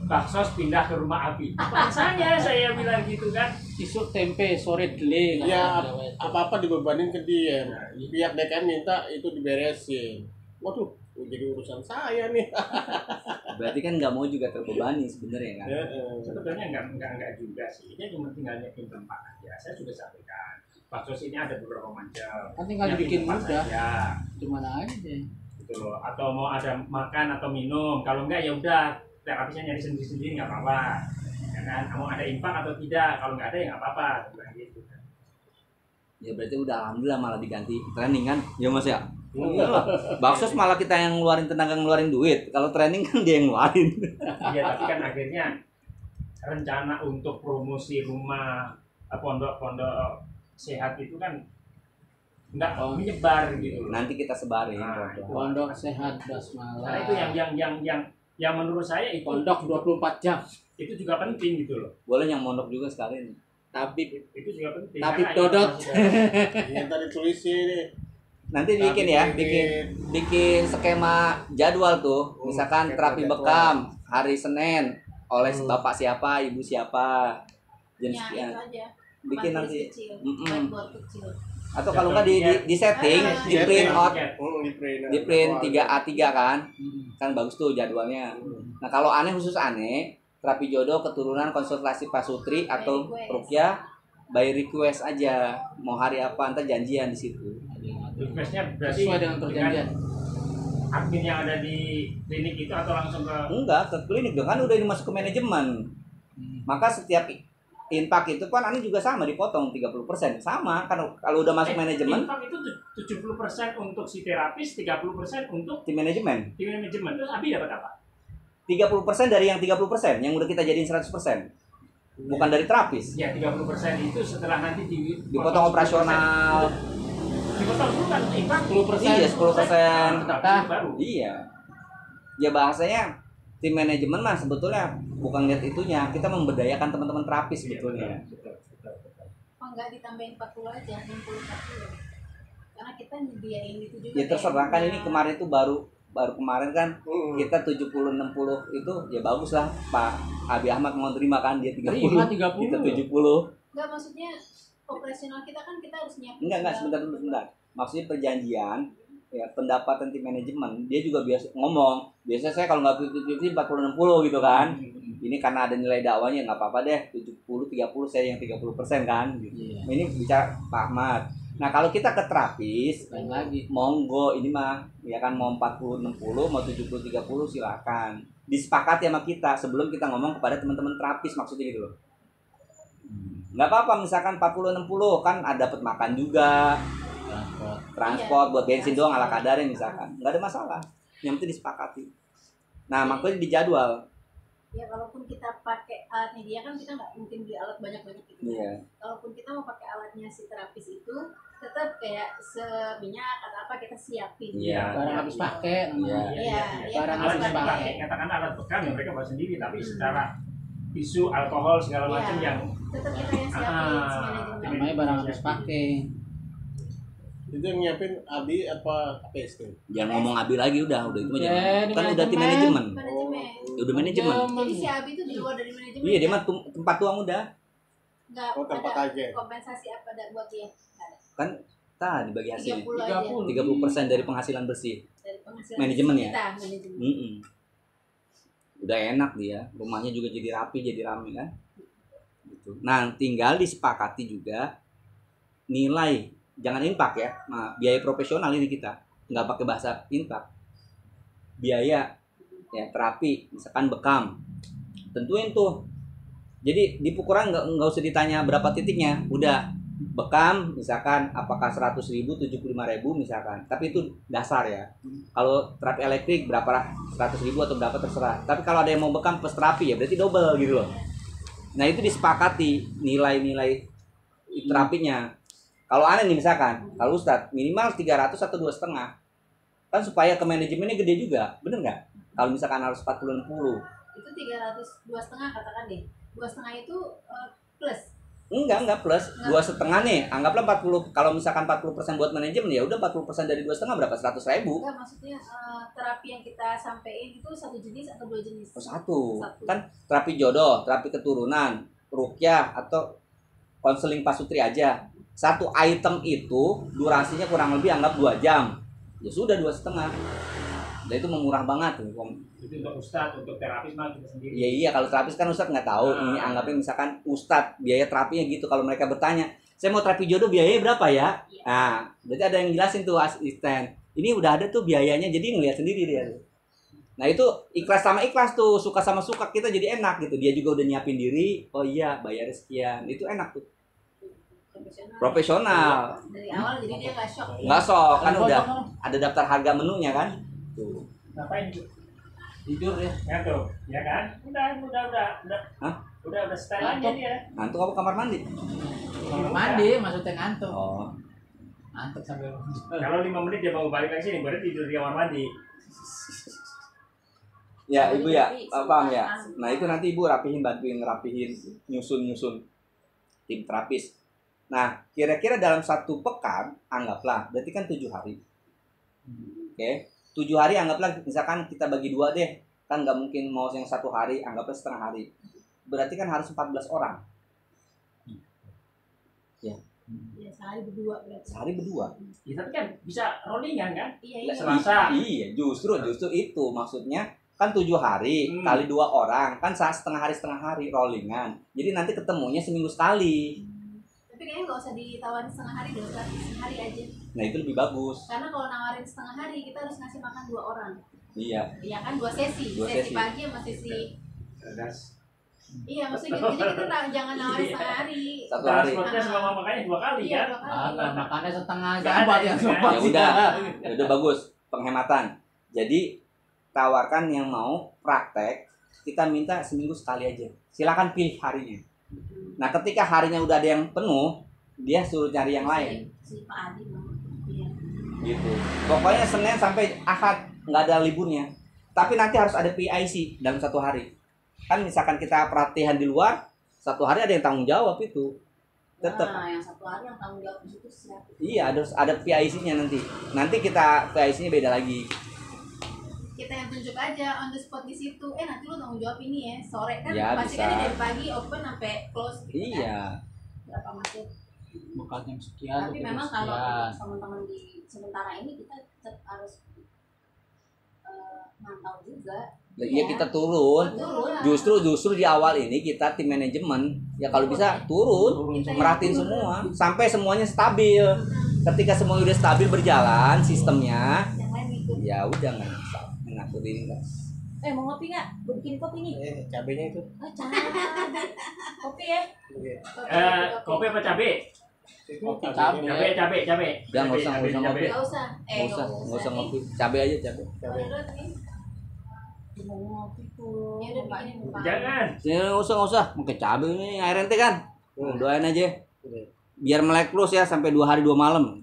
Baksos pindah ke rumah Abi. Bahasanya saya bilang gitu kan. Isu tempe, sore dele. Ya apa-apa dibebanin ke dia. Pihak DKM minta itu diberesin. Waduh, jadi urusan saya nih. Berarti kan nggak mau juga terbebani sebenarnya kan? Sebetulnya enggak juga sih. Ini cuma tinggal nyiapin tempat aja. Saya sudah sampaikan. Baksos ini ada beberapa macam. Kan tinggal Nyiapin dibikin tempat mudah. saja. Gimana aja deh. Gitu loh. Atau mau ada makan atau minum. Kalau enggak ya udah terapisnya nyari sendiri-sendiri nggak apa-apa. Ya kan? Mau ada infak atau tidak? Kalau nggak ada ya nggak apa-apa. Saya bilang gitu. Ya berarti udah alhamdulillah malah diganti training kan? Ya Mas ya? Iyalah. Baksos malah kita yang ngeluarin tenaga ngeluarin duit. Kalau training kan dia yang ngeluarin. Iya, tapi kan akhirnya rencana untuk promosi rumah pondok-pondok sehat itu kan nggak menyebar gitu. Nanti kita sebarin. Nah, itu. Pondok sehat basmalah. Karena itu yang menurut saya itu Pondok 24 jam. itu juga penting gitu loh. Boleh yang mondok juga sekalian. Tabib. Itu juga penting. Tapi Karena Dodot. Yang tadi tulisin nih. Nanti bikin ya, bikin skema jadwal tuh. Misalkan terapi bekam hari Senin oleh bapak siapa, ibu siapa, jam Ya, sekian. itu aja. Bikin Majelis nanti. kecil, Mm-mm. whiteboard kecil. Atau kalau nggak di setting, di print out, di print 3A3 kan. Kan bagus tuh jadwalnya. Nah kalau aneh khusus aneh, terapi jodoh keturunan konsultasi Pak Sutri atau Rukyah by request aja, mau hari apa ntar janjian di situ. Requestnya berarti Sesuai dengan perjanjian. admin yang ada di klinik itu atau langsung ke Enggak, ke klinik dong, kan udah masuk ke manajemen. Maka setiap infak itu kan ini juga sama dipotong 30%. Sama kan kalau udah masuk manajemen, infak itu 70% untuk si terapis, 30% untuk tim manajemen. tim manajemen. Terus Abi dapat apa? 30% dari yang 30% yang udah kita jadiin 100%. Bukan dari terapis. Ya 30% itu setelah nanti Dipotong operasional. Dipotong dulu kan infak 10%. Iya, 10%. Sedekah. baru. Iya. Ya bahasanya tim manajemen mah sebetulnya bukan lihat itunya, kita memberdayakan teman-teman terapis sebetulnya. Oh enggak ditambahin 40 aja, 60-40. Karena kita nyediain itu juga. Ya terserah kan kayaknya. ini kemarin itu baru kemarin kan kita 70-60 itu ya bagus lah Pak Abi Ahmad mau terima kan dia 30, Terima 30. kita 70. Enggak, maksudnya operasional kita kan kita harus nyiapin. Enggak sebentar. Maksudnya perjanjian ya pendapatan tim manajemen dia juga biasa ngomong. Biasanya saya kalau nggak 50-50 40-60 gitu kan. Ini karena ada nilai dakwanya nggak apa-apa deh 70-30 saya yang 30% kan. Gitu. Iya. Ini bicara Pak Ahmad. Nah kalau kita ke terapis Lain lagi. monggo ini mah ya kan mau 40-60 mau 70-30 silakan disepakati sama kita sebelum kita ngomong kepada teman-teman terapis maksudnya gitu loh. Nggak apa-apa misalkan 40-60 kan ada dapat makan juga transport buat bensin doang ala kadarnya misalkan nggak ada masalah yang penting disepakati. Nah makanya dijadwal. Ya kalaupun kita pakai alatnya dia kan kita nggak mungkin beli alat banyak-banyak gitu. Iya. Kalaupun kita mau pakai alatnya si terapis itu tetap kayak seminyak atau apa kita siapin. Iya. Barang habis pakai. Iya. Iya, Barang kan Alat habis yang pakai. dipakai, katakan alat bekam yang mereka bawa sendiri, tapi secara tisu, alkohol segala Iya. macam yang Tetap kita yang siapin si manajemen. Namanya barang habis pakai. Itu yang nyiapin Abi apa APST? Jangan ngomong Abi lagi udah itu aja. Ya, di Kan udah tim manajemen. manajemen. Manajemen. Udah manajemen. Jadi si Abi itu di luar dari manajemen. Iya dia mah tempat tuang udah. Nggak Oh, tempat ada aja. kompensasi apa ada buat dia. Nggak ada. Kan tadi bagi hasilnya 30 aja 30% dari penghasilan bersih. dari penghasilan Manajemen ya? kita, manajemen. Mm-mm. Udah enak dia, rumahnya juga jadi rapi, jadi rame kan. Gitu. Nah, tinggal disepakati juga nilai, jangan infak ya. Nah, biaya profesional ini kita nggak pakai bahasa infak. Biaya ya terapi, misalkan bekam, tentuin tuh. Jadi di pukulan nggak usah ditanya berapa titiknya, udah bekam misalkan apakah 100.000 75.000 misalkan, tapi itu dasar ya. Kalau terapi elektrik berapa lah 100.000 atau berapa terserah, tapi kalau ada yang mau bekam plus terapi ya berarti double gitu loh. Nah itu disepakati nilai-nilai terapinya. Kalau aneh nih misalkan kalau Ustadz minimal 300 atau 2,5 kan supaya ke manajemennya gede juga, bener nggak? Kalau misalkan harus 40-60 Itu 300 2,5 katakan deh. 2,5 itu plus. Enggak plus 2,5 nih, anggaplah 40. Kalau misalkan 40% buat manajemen ya udah 40% dari 2,5 berapa? 100.000. Enggak, maksudnya terapi yang kita sampein itu satu jenis atau dua jenis? Oh, satu. Satu. Kan terapi jodoh, terapi keturunan, ruqyah atau konseling pasutri aja. Satu item itu durasinya kurang lebih anggap 2 jam. Ya sudah 2,5. Dan itu memurah banget tuh. itu untuk ustadz, untuk terapis mah kita sendiri. Iya kalau terapis kan Ustadz nggak tahu. Ini anggapnya misalkan Ustadz biaya terapinya gitu. Kalau mereka bertanya, saya mau terapi jodoh biayanya berapa ya? Nah, berarti ada yang jelasin tuh asisten. Ini udah ada tuh biayanya, jadi ngeliat sendiri dia. Nah itu ikhlas sama ikhlas tuh, suka sama suka kita jadi enak gitu. Dia juga udah nyiapin diri. Oh iya bayar sekian, itu enak tuh. Profesional. Dari awal jadi dia nggak shock. Nggak sok kan udah ada daftar harga menunya kan. Tuh. Ngapain tuh? Tidur ya. Ngantuk, ya kan? Udah. Hah? Udah style aja dia. Ngantuk apa kamar mandi? Kamar mandi maksudnya ngantuk. Oh. Ngantuk sambil Kalau 5 menit dia mau balik lagi sini, berarti tidur di kamar mandi. Ya ibu ya, paham ya. Nah itu nanti ibu bantuin ngerapihin, nyusun tim terapis. Nah kira-kira dalam 1 pekan, anggaplah, berarti kan 7 hari. Oke, 7 hari anggaplah misalkan kita bagi 2 deh, kan nggak mungkin mau yang 1 hari, anggaplah setengah hari. Berarti kan harus 14 orang. Ya, sehari berdua berarti. Sehari berdua. Ya, tapi kan bisa rollingan kan? Iya. Selasa. Iya, justru itu maksudnya kan 7 hari kali 2 orang kan setengah hari rollingan. Jadi nanti ketemunya seminggu sekali. Tapi kayaknya nggak usah ditawarin setengah hari deh, Ustaz. Setengah hari aja. Nah itu lebih bagus. Karena kalau nawarin setengah hari kita harus ngasih makan 2 orang. Iya. Iya kan 2 sesi. Dua Sesi sesi. pagi sama sesi. cerdas. Iya maksudnya gitu. Jadi kita jangan nawarin setengah hari. Satu hari. Transportnya selama makannya 2 kali Iya, kan. 2 kali. Makannya setengah Nggak jam ada, buat yang kan? sempat. Ya udah. Ya udah bagus. Penghematan. Jadi tawarkan yang mau praktek, kita minta seminggu sekali aja. Silakan pilih harinya. Nah ketika harinya udah ada yang penuh, dia suruh cari yang lain. Si Pak Adi mau. Iya. Gitu. Pokoknya Senin sampai Ahad nggak ada liburnya. Tapi nanti harus ada PIC dalam satu hari. Kan misalkan kita pelatihan di luar, satu hari ada yang tanggung jawab itu. Tetap. Nah, yang satu hari yang tanggung jawab di situ siapa? Iya, ada PIC-nya nanti. Nanti kita PIC-nya beda lagi. Kita yang tunjuk aja on the spot di situ. Nanti lu tanggung jawab ini ya. Sore kan Ya, pasti bisa. kan dari pagi open sampai close gitu kan. Iya. Berapa masuk? Bukan jam sekian. Tapi jam memang kalau sekian. teman-teman di sementara ini kita tetap harus mantau juga. Iya kita turun. Turun. Justru di awal ini kita tim manajemen ya kalau bisa turun, merhatiin semua sampai semuanya stabil. Ketika semuanya udah stabil berjalan sistemnya, Yang lain ikut. ya udah nggak ngatur ini nggak. Mau ngopi nggak? Bikin kopi nih. Cabenya itu. Cabai. Kopi ya. Kopi apa cabe? Kopi cabe. Cabe. Udah nggak usah ngopi. Nggak usah. Nggak usah ngopi. Cabai aja cabai. Mau ngopi tuh. Ya udah Bapaknya bikinin. buka. Jangan. Ya nggak usah. Pakai cabai ini air ente kan. Doain aja. Biar melek terus ya sampai 2 hari 2 malam.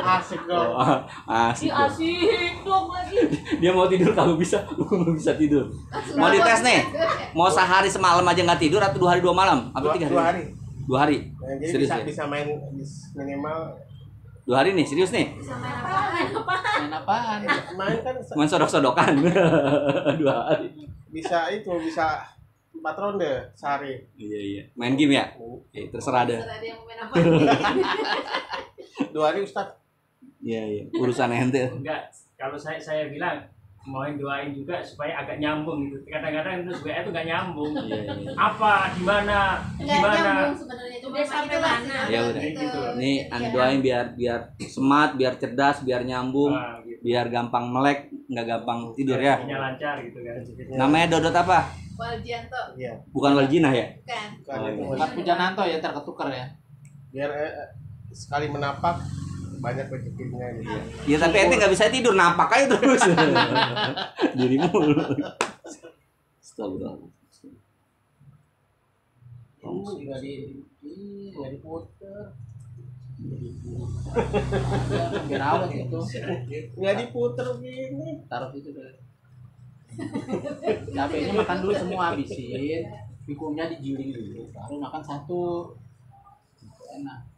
Asik dong. Asik. dong. Asik dong lagi. Dia mau tidur kalau bisa, belum bisa tidur. Mau dites nih. Mau sehari semalam aja nggak tidur atau 2 hari 2 malam? Atau 3 2 hari? hari. 2 hari. Nah, jadi Serius bisa ya? bisa main minimal 2 hari nih, serius nih. Bisa main apaan? Main apaan? main kan Main sodok-sodokan. 2 hari. bisa 4 ronde sehari. Iya. Main game ya? Terserah deh. Terserah dia mau main apa. 2 hari Ustaz. Iya. Urusan ente. Enggak. Kalau saya bilang mau doain juga supaya agak nyambung gitu. Kadang-kadang terus WA itu nggak nyambung. Iya. Apa, gimana? Enggak nyambung sebenarnya cuma Udah sampai itulah mana? Ya udah. Gitu. Nih, anda doain biar smart, biar cerdas, biar nyambung, Nah, gitu. biar gampang melek, nggak gampang tidur ya. Rezekinya lancar gitu kan. Namanya Dodot apa? Waljianto Iya. Bukan Waljinah ya? kan. Kan Oh, itu iya. Mas Pujananto ya terketukar ya. biar sekali menapak banyak rezekinya gitu. Ya tapi ente nggak bisa tidur, napak aja terus. Dirimu. Astagfirullah. Ini nggak diputer. Biar awet itu. Nggak diputer gini. Taruh itu deh. Cabenya makan dulu semua habisin. Bikumnya digiling dulu. Baru makan satu. Enak.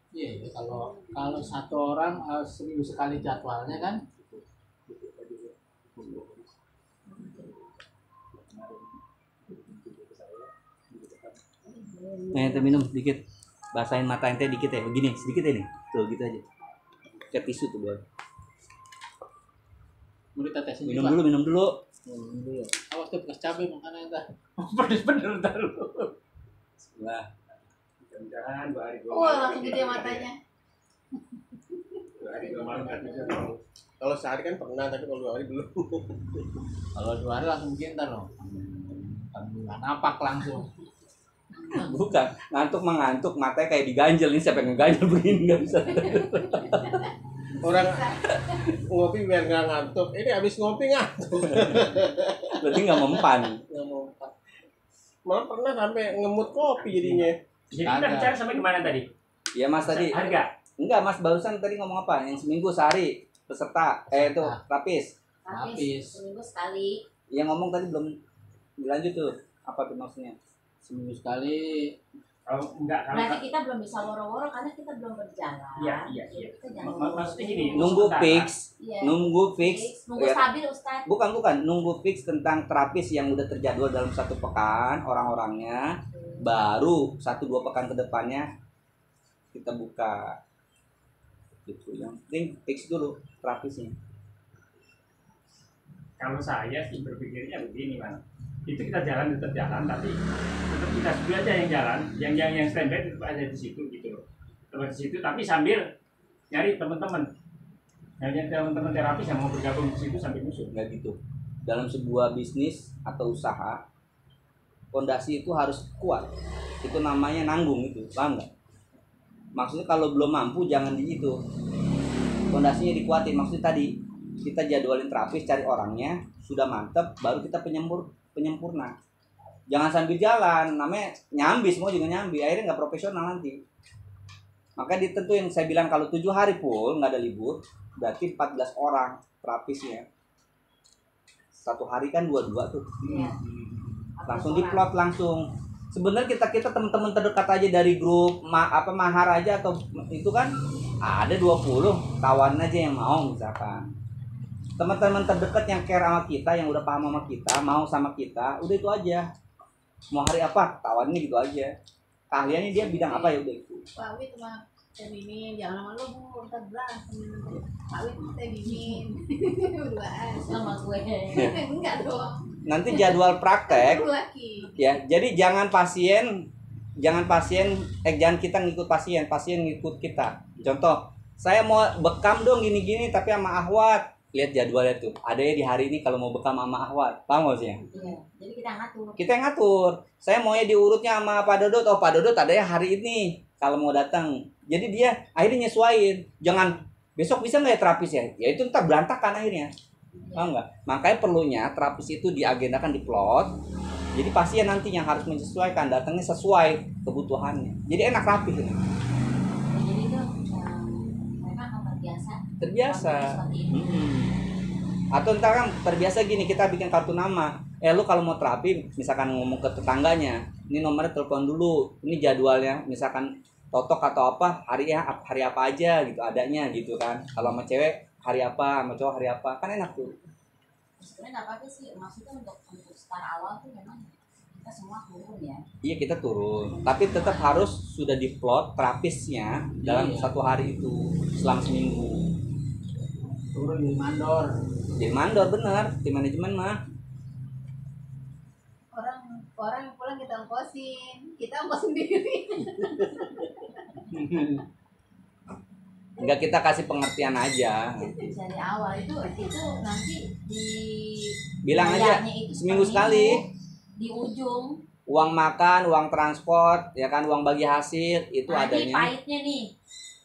Iya, kalau satu orang seminggu sekali jadwalnya kan. Nah, ente minum sedikit. Basahin mata ente dikit ya. Begini, sedikit ya nih. Tuh, gitu aja. Kayak tisu tuh, Boy. Mau ditetesin Minum juga. dulu, minum dulu. Awas tuh bekas cabai makannya entar. Pedes bener ntar lu. Wah, Jangan 2 hari 2 Wah langsung gede matanya. 2 hari 2 malam kan bisa. Kalau sehari kan pernah, tapi kalau 2 hari belum. Kalau 2 hari langsung pintar loh. Nggak napak langsung. bukan. Ngantuk mengantuk, matanya kayak diganjel. Ini siapa yang ngeganjel begini nggak bisa. Orang ngopi biar nggak ngantuk. Ini habis ngopi ngantuk. Berarti nggak mempan. Nggak mau. Malah pernah sampai ngemut kopi jadinya. Jadi kita bicara sampai kemana tadi? Iya, Mas tadi. Harga. Enggak, Mas barusan tadi ngomong apa? Yang seminggu sehari peserta. Itu rapis. Habis. Seminggu sekali. Yang ngomong tadi belum dilanjut tuh. Apa tuh maksudnya? Seminggu sekali. Kalau enggak Berarti kita belum bisa woro-woro karena kita belum berjalan. Iya. Jadi kita jangan Maksudnya gini. Nunggu sebentar. fix. Iya. Nunggu fix. Nunggu Ya, stabil Ustaz. bukan nunggu fix tentang terapis yang udah terjadwal dalam 1 pekan orang-orangnya, baru 1-2 pekan ke depannya kita buka gitu. Yang penting fix dulu terapisnya. Kalau saya sih berpikirnya begini, Bang. Itu kita tetap jalan, tapi tetap kita sendiri aja yang jalan, yang standby tetap ada di situ gitu loh. Tetap di situ, tapi sambil nyari teman-teman. Nyari teman-teman terapis yang mau bergabung di situ sambil musuh. Nggak gitu. Dalam sebuah bisnis atau usaha, fondasi itu harus kuat. Itu namanya nanggung itu, paham nggak? Maksudnya kalau belum mampu jangan di itu. Fondasinya dikuatin. Maksudnya tadi kita jadwalin terapis, cari orangnya, sudah mantep, baru kita penyempurna. Jangan sambil jalan, namanya nyambi, semua juga nyambi, akhirnya nggak profesional nanti. Makanya ditentuin, saya bilang kalau 7 hari pun nggak ada libur, berarti 14 orang terapisnya. 1 hari kan 22 tuh. Iya. Langsung diplot langsung. Sebenarnya kita teman-teman terdekat aja dari grup mahar aja atau itu kan ada 20, tawarin aja yang mau misalkan. Teman-teman terdekat yang care sama kita, yang udah paham sama kita, mau sama kita, udah itu aja. Mau hari apa, tawarinnya gitu aja. Keahliannya dia bidang apa ya udah itu. Pak Wit sama Teh Mimin, jangan sama lu bu, ntar berantem. Pak Wit Teh Mimin, berduaan. Sama gue. Enggak dong. Nanti jadwal praktek Lu laki. ya. Jadi jangan kita ngikut pasien ngikut kita. Contoh, saya mau bekam dong gini-gini tapi sama Ahwat. Lihat jadwalnya tuh. Ada ya di hari ini kalau mau bekam sama Ahwat. Paham gak sih? Iya, jadi kita ngatur. Kita yang ngatur. Saya maunya diurutnya sama Pak Dodot. Oh, Pak Dodot ada ya hari ini kalau mau datang. Jadi dia akhirnya nyesuaiin. Jangan besok bisa nggak ya terapis ya? Ya itu ntar berantakan akhirnya. Paham nggak? Makanya perlunya terapis itu diagendakan di plot. Jadi pasien nanti yang harus menyesuaikan, datangnya sesuai kebutuhannya. Jadi enak rapi gitu. Jadi itu mereka akan Terbiasa. Seperti ini. Atau ntar kan terbiasa gini, kita bikin kartu nama. Lu kalau mau terapi, misalkan ngomong ke tetangganya, ini nomornya telepon dulu, ini jadwalnya, misalkan totok atau apa, hari apa aja gitu adanya gitu kan. Kalau sama cewek hari apa, sama cowok hari apa, kan enak tuh. Sebenarnya nggak apa-apa sih, maksudnya untuk start awal tuh memang kita semua turun ya. Iya kita turun, tapi tetap harus sudah diplot terapisnya dalam Iya. 1 hari itu selama seminggu. Turun di mandor. Jadi mandor bener, tim manajemen mah. Orang yang pulang kita ongkosin, kita ongkos sendiri. Enggak, kita kasih pengertian aja. Bisa di awal itu nanti di Bilang aja bayarnya itu seminggu per sekali. di ujung. Uang makan, uang transport, ya kan, uang bagi hasil itu Nah, ini adanya. pahitnya nih.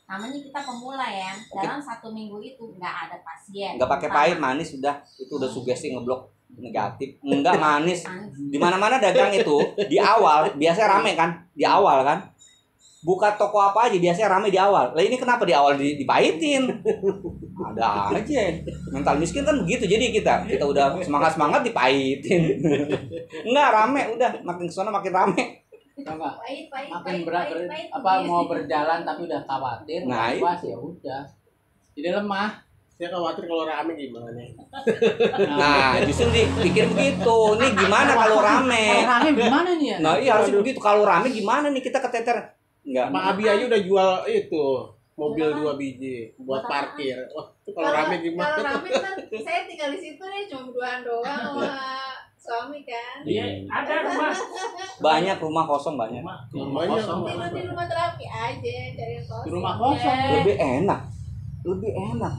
Namanya kita pemula ya. Dalam 1 minggu itu nggak ada pasien. Enggak pakai pahit, manis sudah. Itu udah sugesti ngeblok negatif. Enggak manis. Di mana-mana dagang itu di awal biasanya rame kan? Di awal kan? Buka toko apa aja biasanya rame di awal. Lah ini kenapa di awal dipahitin? Ada aja. Mental miskin kan begitu. Jadi kita udah semangat dipahitin. Enggak rame, udah makin kesana makin rame. Enggak. Pahit. Makin berat mau berjalan tapi udah khawatir. Nah, pas ya udah. Jadi lemah. Saya khawatir kalau rame gimana. Nah, justru dipikir begitu. Ini gimana kalau rame? Kalau rame gimana nih ya? Nah, iya harusnya begitu. Kalau rame gimana nih kita keteter? Enggak. Pak Abi aja udah jual itu mobil 2 biji buat parkir. Wah, itu kalau rame gimana? Kalau rame kan saya tinggal di situ nih cuma berduaan doang sama suami kan. Iya, ada rumah. Banyak rumah kosong banyak. Rumah Banyak. kosong. Tidur di rumah terapi aja cari yang kosong. Di rumah kosong. Lebih enak. Lebih enak.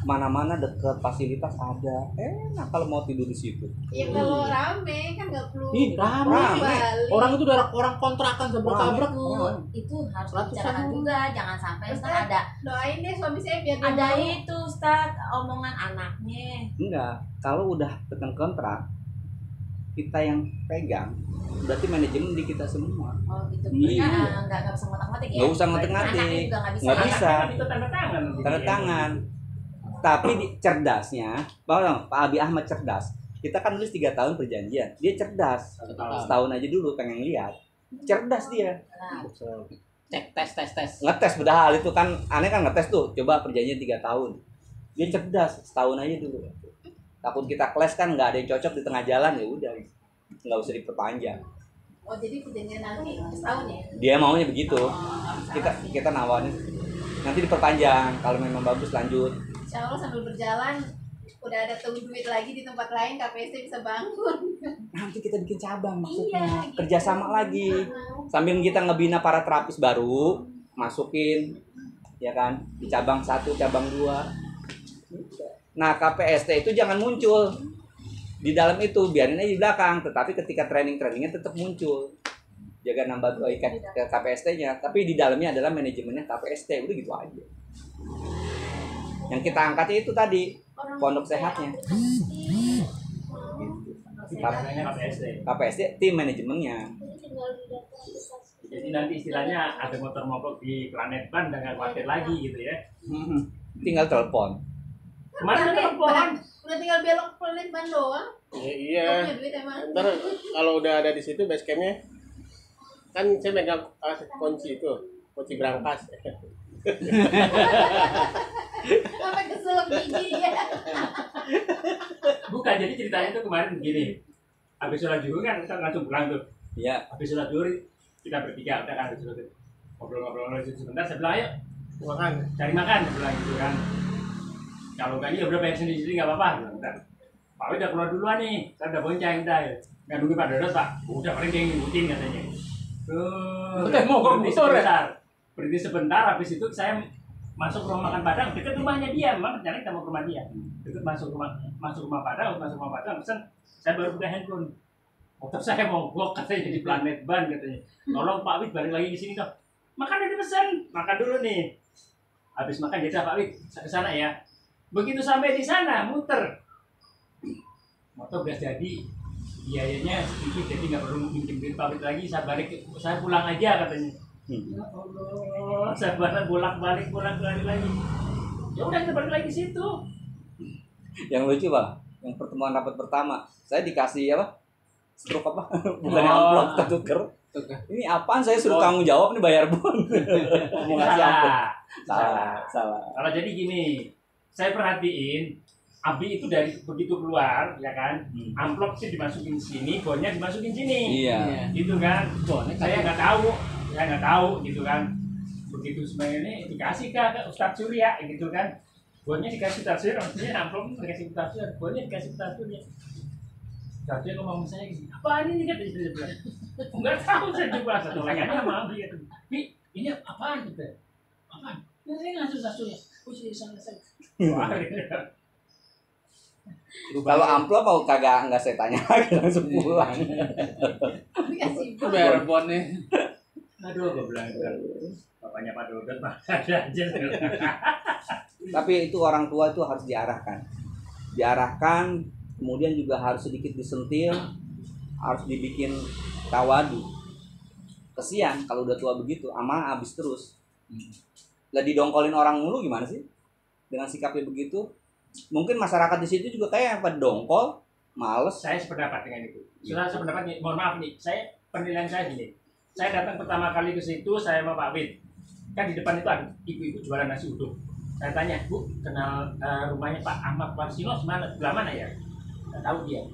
Mana-mana deket fasilitas ada. Enak kalau mau tidur di situ. Ya kalau rame kan nggak perlu. Ih, rame. balik. Orang itu udah orang kontrakan sebrek-abrek. Itu harus Ratusan dibicarakan orang. juga, jangan sampai Ustaz, Ustaz ada Doain deh suami saya biar dia ada mau. itu Ustaz omongan anaknya. Enggak. Kalau udah tekan kontrak, kita yang pegang. Berarti manajemen di kita semua. Oh gitu. Iya. Mereka nggak bisa ngotak-ngotik ya. Nggak usah ngotak-ngatik. Anaknya juga nggak bisa. Nggak ya. bisa. Itu tanda tangan. Tanda tangan. Tapi cerdasnya, Pak Abi Ahmad cerdas. Kita kan nulis 3 tahun perjanjian. Dia cerdas. Setahun aja dulu pengen lihat. Cerdas dia. Nah, Cek tes. Ngetes padahal itu kan aneh kan ngetes tuh. Coba perjanjian 3 tahun. Dia cerdas, setahun aja dulu. Takut kita clash kan nggak ada yang cocok di tengah jalan ya udah. Nggak usah diperpanjang. Oh jadi perjanjian nanti setahun ya? Dia maunya begitu. oh, Kita nawarin nanti diperpanjang kalau memang bagus lanjut. Insya Allah sambil berjalan udah ada tuh duit lagi di tempat lain, KPST bisa bangun. Nanti kita bikin cabang maksudnya, Iya, gitu. kerjasama lagi. Sambil kita ngebina para terapis baru, masukin, ya kan, di cabang 1, cabang 2. Nah, KPST itu jangan muncul di dalam itu, biarin aja di belakang. Tetapi ketika training-trainingnya tetap muncul. Jangan nambah ikan ke KPST-nya, tapi di dalamnya adalah manajemennya KPST, udah gitu aja. Yang kita angkatnya itu tadi, pondok sehatnya. Namanya KPST. KPST tim manajemennya. Jadi nanti istilahnya ada motor mogok di Planet Ban dengan khawatir lagi gitu ya. Tinggal telepon. Kemarin ada telepon. Udah tinggal belok Planet Ban doang. Iya. Punya duit emang. Ntar kalau udah ada di situ base campnya, kan saya megang kunci itu, kunci berangkas. Sampai keselak gigi ya. Bukan, jadi ceritanya tuh kemarin begini. Habis sholat zuhur kan kita langsung pulang tuh. Iya. Habis sholat zuhur kita bertiga udah kan habis sholat zuhur. Ngobrol-ngobrol sebentar, saya bilang ayo makan, cari makan, saya bilang gitu kan. Kalau enggak ya udah bayar sendiri-sendiri nggak apa-apa. Bentar. Pak udah keluar duluan nih, saya udah bonceng udah. Nggak nunggu Pak Dodot Pak. Udah paling dia ngikutin katanya. Udah mau berhenti motor ya? sebentar. Berhenti sebentar, habis itu saya masuk rumah makan Padang, dekat rumahnya dia. Memang rencana kita mau ke rumah dia. Dekat masuk rumah Padang, pesan, saya baru buka handphone. Motor saya mogok katanya jadi Planet Ban katanya. Tolong Pak Wid balik lagi di sini dong. Makan udah dipesan, makan dulu nih. Habis makan jadi Pak Wid ke sana ya. Begitu sampai di sana muter. Motor udah jadi, biayanya sedikit jadi nggak perlu minjem duit Pak Wid lagi. Saya pulang aja katanya. Ya Allah, saya bolak-balik lagi. Ya udah kita balik lagi di situ. Yang lucu Bang, yang pertemuan rapat pertama, saya dikasih apa? Struk apa? Bukan amplop ketuker. Ini apaan, saya suruh tanggung jawab nih, bayar bon. Mau ngasih amplop. Salah. Kalau jadi gini, saya perhatiin Abi itu dari begitu keluar, ya kan, amplop sih dimasukin sini, bonnya dimasukin sini, Iya. gitu kan. Saya nggak tahu, gitu kan. Begitu sebenarnya dikasih ke Ustadz Surya, gitu kan. Bonnya dikasih Ustadz Surya, maksudnya amplop dikasih Ustadz Surya, bonnya dikasih Ustadz Surya. Ustadz Surya ngomong saya gini, apaan ini katanya dia bilang. Nggak tahu saya juga, satu lagi sama Abi, Bi, ini apaan gitu? Apaan? Ini saya ngasih Ustadz Surya. Oh iya, saya. Wah, Kalau amplop mau kagak nggak saya tanya lagi, langsung pulang. Dikasih Itu bayar bonnya. aduh, gue bilang bapaknya Pak Dodot mah ada aja. Tapi itu orang tua itu harus diarahkan, kemudian juga harus sedikit disentil, harus dibikin tawadu. Kesian kalau udah tua begitu, amal habis terus. Lah didongkolin orang mulu gimana sih? Dengan sikapnya begitu, mungkin masyarakat di situ juga kayak pada dongkol, males. Saya sependapat dengan itu. Saya sependapat nih, mohon maaf nih, penilaian saya gini. Saya datang pertama kali ke situ, saya sama Pak Wid. Kan di depan itu ada ibu-ibu jualan nasi uduk. Saya tanya, Bu, kenal rumahnya Pak Ahmad Warsino sebelah mana ya? Nggak tahu dia.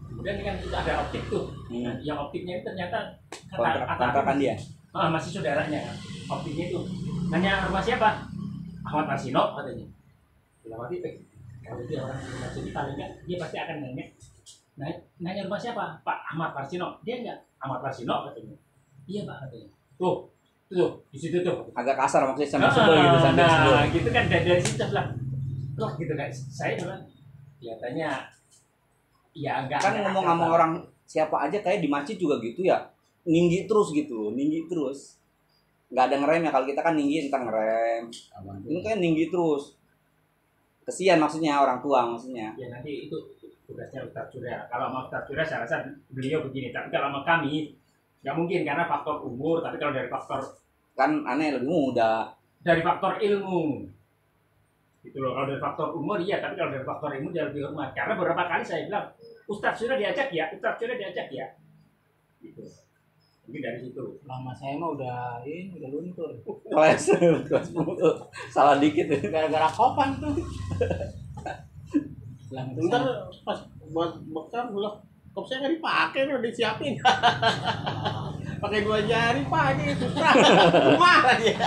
Kemudian kan itu ada optik tuh. Nah, yang optiknya itu ternyata Kontrakan dia. masih saudaranya. Optiknya itu. Nanya rumah siapa? Ahmad Warsino katanya. Bilang waktu itu, kalau dia orang Indonesia jadi paling enggak dia pasti akan nanya rumah siapa? Pak Ahmad Warsino. Dia enggak Ahmad Warsino katanya. Iya Pak katanya. Tuh di situ tuh. Agak kasar maksudnya sambil sebel gitu, sambil sebel. Nah, gitu kan dari situ bilang, loh gitu kan. Saya bilang, kelihatannya ya enggak. Kan ngomong sama orang siapa aja kayak di masjid juga gitu ya. Ninggi terus gitu, ninggi terus. Nggak ada ngerem ya, kalau kita kan ninggi entar ngerem. Ini kan ninggi terus. Kesian maksudnya orang tua maksudnya. Ya nanti itu tugasnya Ustadz Surya. Kalau mau Ustadz Surya saya rasa beliau begini. Tapi kalau sama kami nggak mungkin karena faktor umur. Tapi kalau dari faktor Kan aneh lebih muda. dari faktor ilmu gitu loh. Kalau dari faktor umur iya, tapi kalau dari faktor ilmu dia lebih hormat. Karena beberapa kali saya bilang Ustadz Surya diajak ya, gitu. Mungkin dari situ. Lama saya mah udah luntur. Kelas 10. Salah dikit ya. Gara-gara kopan tuh. Ntar pas buat bekam gula kop saya nggak dipakai, udah disiapin. Pakai 2 jari pakai susah. Marah dia.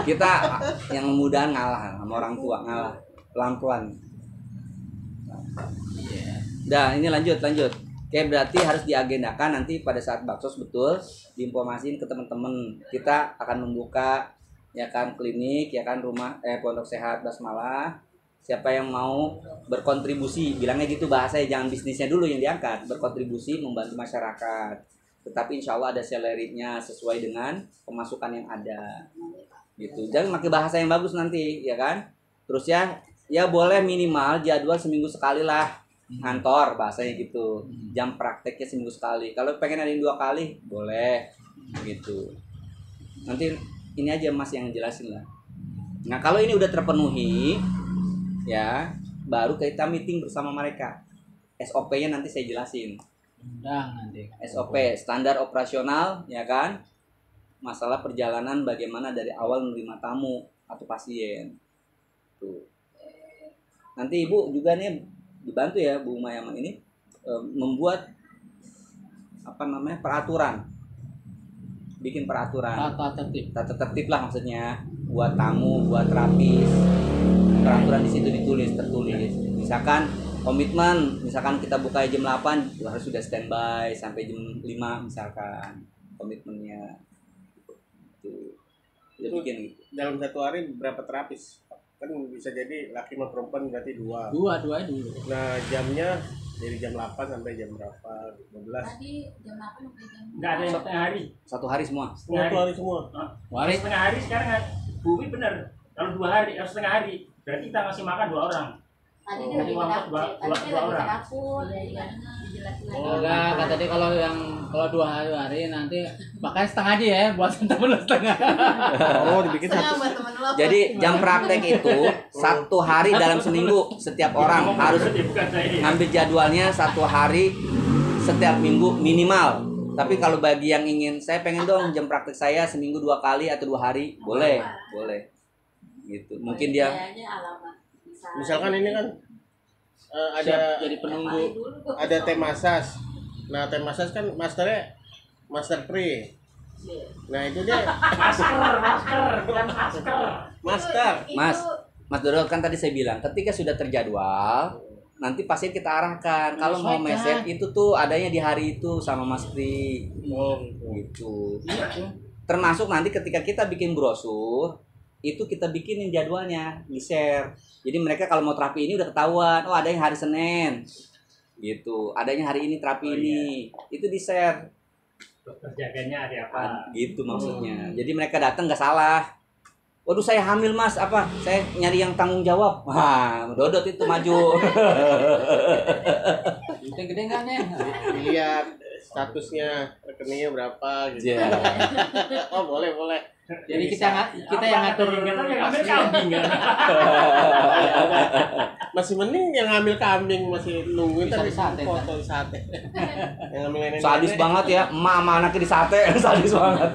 Kita yang mudahan ngalah sama orang tua, ngalah pelan-pelan. Dah, ini lanjut. Oke, berarti harus diagendakan nanti pada saat baksos, betul diinformasiin ke teman-teman. Kita akan membuka ya kan klinik, ya kan rumah pondok sehat basmalah. Siapa yang mau berkontribusi, bilangnya gitu bahasanya, jangan bisnisnya dulu yang diangkat, berkontribusi membantu masyarakat. Tetapi insya Allah ada salary-nya sesuai dengan pemasukan yang ada. Gitu. Jangan pakai bahasa yang bagus nanti, ya kan? Terus ya boleh minimal jadwal seminggu sekali lah ngantor, bahasanya gitu. Jam prakteknya seminggu sekali. Kalau pengen ada yang 2 kali boleh gitu. Nanti ini aja Mas yang jelasin lah. Nah kalau ini udah terpenuhi ya, baru kita meeting bersama mereka. SOP-nya nanti saya jelasin. Nanti. SOP standar operasional, ya kan? Masalah perjalanan bagaimana dari awal menerima tamu atau pasien. Tuh. Nanti Ibu juga nih dibantu ya Bu Mayaman ini membuat peraturan. Bikin peraturan. Tata tertib lah maksudnya, buat tamu, buat terapis. Peraturan di situ tertulis. Misalkan komitmen, misalkan kita buka jam 8 harus sudah standby sampai jam 5 misalkan komitmennya. Itu bikin gitu. Dalam 1 hari berapa terapis? Kan bisa jadi laki sama perempuan berarti 2. Dua dulu. Nah jamnya dari jam 8 sampai jam berapa? 12. Tadi jam 8 sampai jam Enggak ada yang setengah hari. 1 hari semua. Setengah Satu hari semua. Hari setengah hari sekarang Bumi bener. Kalau 2 hari, setengah hari, berarti kita ngasih makan 2 orang. Tadi Oh. dia lagi ke Dua dapur, tadi dia lagi ke orang. dapur, jadi kan dijelasin lagi. Enggak, kata dia kalau 2 hari nanti makanya setengah aja ya buat temen lu setengah. Oh dibikin Setengah satu. buat temen lo. Jadi jam praktek itu 1 hari dalam seminggu, setiap orang harus Bukan saya. ngambil jadwalnya 1 hari setiap minggu minimal. Tapi kalau bagi yang ingin, saya pengen dong jam praktek saya seminggu 2 kali atau 2 hari, boleh. Gitu. Mungkin dia Kayaknya alamat. Misalkan ini kan ada Jadi penunggu. ada teh masas. Nah teh masas kan master pre. Nah itu dia Masker, bukan masker. master. Mas Dodo kan tadi saya bilang ketika sudah terjadwal nanti pasien kita arahkan. Kalau mau meset itu tuh adanya di hari itu sama Mas Pri. Oh Gitu. Termasuk nanti ketika kita bikin brosur itu kita bikinin jadwalnya, di-share. Jadi mereka kalau mau terapi ini udah ketahuan, oh ada yang hari Senin. Gitu. Adanya hari ini terapi ini. Itu di-share. Dokter jaganya hari apa? Gitu maksudnya. Jadi mereka datang nggak salah. Waduh saya hamil Mas, apa? Saya nyari yang tanggung jawab. Wah, Dodot itu maju. Itu gede kan ya? Dilihat statusnya rekeningnya berapa gitu. Yeah. Oh boleh. Jadi kita yang ngatur. Kita yang ambil kambing kan. Masih mending yang ngambil kambing masih nungguin Bisa tapi disate, foto di sate. Yang ngambil nenek. Sadis banget ya, emak sama anaknya di sate, sadis banget.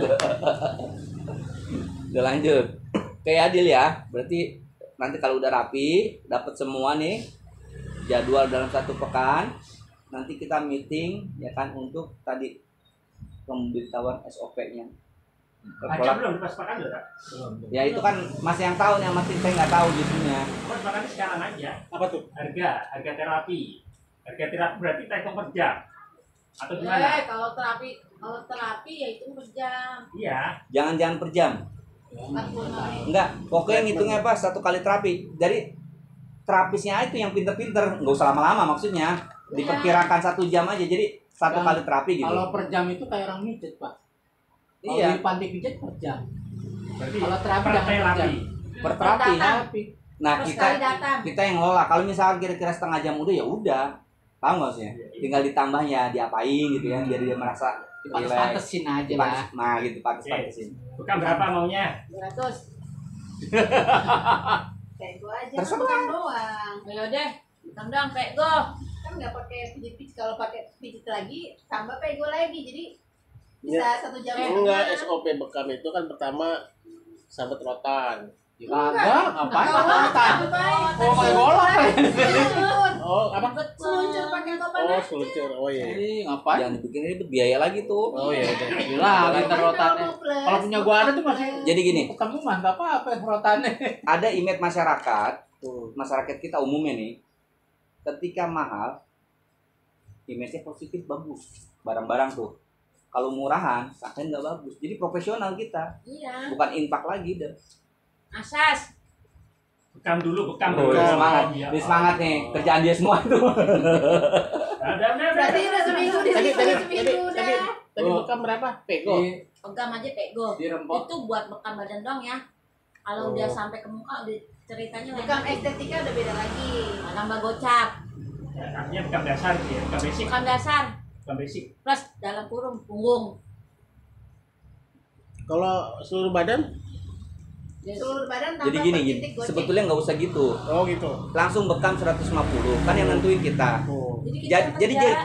Udah lanjut. Kayak Adil ya, berarti nanti kalau udah rapi, dapat semua nih jadwal dalam 1 pekan, nanti kita meeting ya kan untuk tadi pemberitahuan SOP-nya. Aja belum dipaspakan loh, Kak. Ya itu kan Mas yang tahu nih, Mas saya nggak tahu justrunya. Paspakan sekarang aja. Apa tuh? Harga terapi. Harga terapi berarti hitung per jam. Atau gimana? Kalau terapi ya itu per jam. Iya. Jangan per jam. 40 Enggak, pokoknya ngitungnya apa 1 kali terapi. Jadi terapisnya itu yang pinter-pinter, nggak usah lama-lama maksudnya. Diperkirakan 1 jam aja, jadi 1 kali terapi gitu. Kalau per jam itu kayak orang mijet, Pak. Iya. Kalau di panti pijat per jam. Berarti Kalau terapi per jangan per jam. terapi. Per terapi. Terapi. Nah Terus kita sekali datang. yang ngelola. Kalau misalnya kira-kira setengah jam udah ya udah, paham nggak sih? Tinggal ditambahnya diapain gitu ya, biar dia merasa relax. Pantes-pantesin aja lah. Nah gitu pantes-pantesin. Bukan berapa maunya? 200. Kayak gua aja Terserah. kan bukan doang. Ayo deh, hitam doang kayak go. Kan nggak pakai pijit, kalau pakai pijit lagi tambah pego lagi, jadi bisa 1 jam. Enggak, SOP bekam itu kan pertama sahabat rotan. Kagak, ngapain? Ngapain? Oh, kayak golok. Oh, apa? Seluncur pakai kopan Oh, aja. seluncur. Oh iya. Ngapain? Jangan dibikin ribet, biaya lagi tuh. Oh iya udah. Gila, kita rotannya. Kalau punya gua ada tuh masih Jadi gini, ketemu mah nggak apa-apa rotannya. ada image masyarakat, Tuh. masyarakat kita umumnya nih, ketika mahal, image-nya positif bagus, barang-barang tuh. Kalau murahan, sakit nggak bagus. Jadi profesional kita, Iya. bukan infak lagi deh. Asas. Bekam dulu, bekam Oh, dulu. dia semangat, Iya. dia semangat nih, kerjaan dia semua itu. Berarti udah seminggu di Tadi situ, tadi seminggu tadi udah. tadi bekam berapa? Pego. Pegang aja pego. Dirempok. Itu buat bekam badan dong ya. Kalau udah sampai ke muka udah ceritanya lain Bekam lagi. estetika udah beda lagi. Tambah gocap. Ya, artinya bekam dasar gitu ya, bekam basic, Bekam dasar bekam basic. plus dalam kurung punggung. Kalau seluruh badan? Seluruh badan tambah Jadi gini, per gini. titik gocek. Sebetulnya nggak usah gitu. Oh gitu. Langsung bekam 150, kan yang nentuin kita. Oh. Jadi kita Jadi kerja.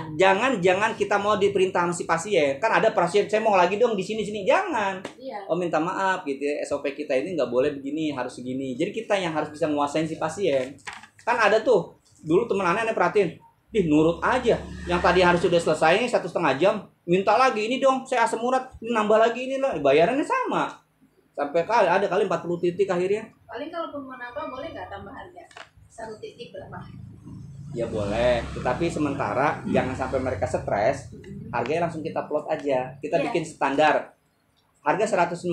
jangan kita mau diperintah sama si pasien. Kan ada pasien saya mau lagi dong di sini. Jangan. Iya. Oh minta maaf gitu ya. SOP kita ini nggak boleh begini, harus segini. Jadi kita yang harus bisa nguasain si pasien. Kan ada tuh dulu temen aneh perhatiin. Nurut aja. Yang tadi harus sudah selesai ini 1,5 jam, minta lagi ini dong. Saya asam urat, ini nambah lagi ini loh. Bayarannya sama. Sampai ada kali 40 titik akhirnya. Paling kalau pun mau nambah boleh nggak tambah harga? 1 titik berapa? Ya boleh, tetapi sementara jangan sampai mereka stres. Harganya langsung kita plot aja. Kita Iya. bikin standar. Harga 150.000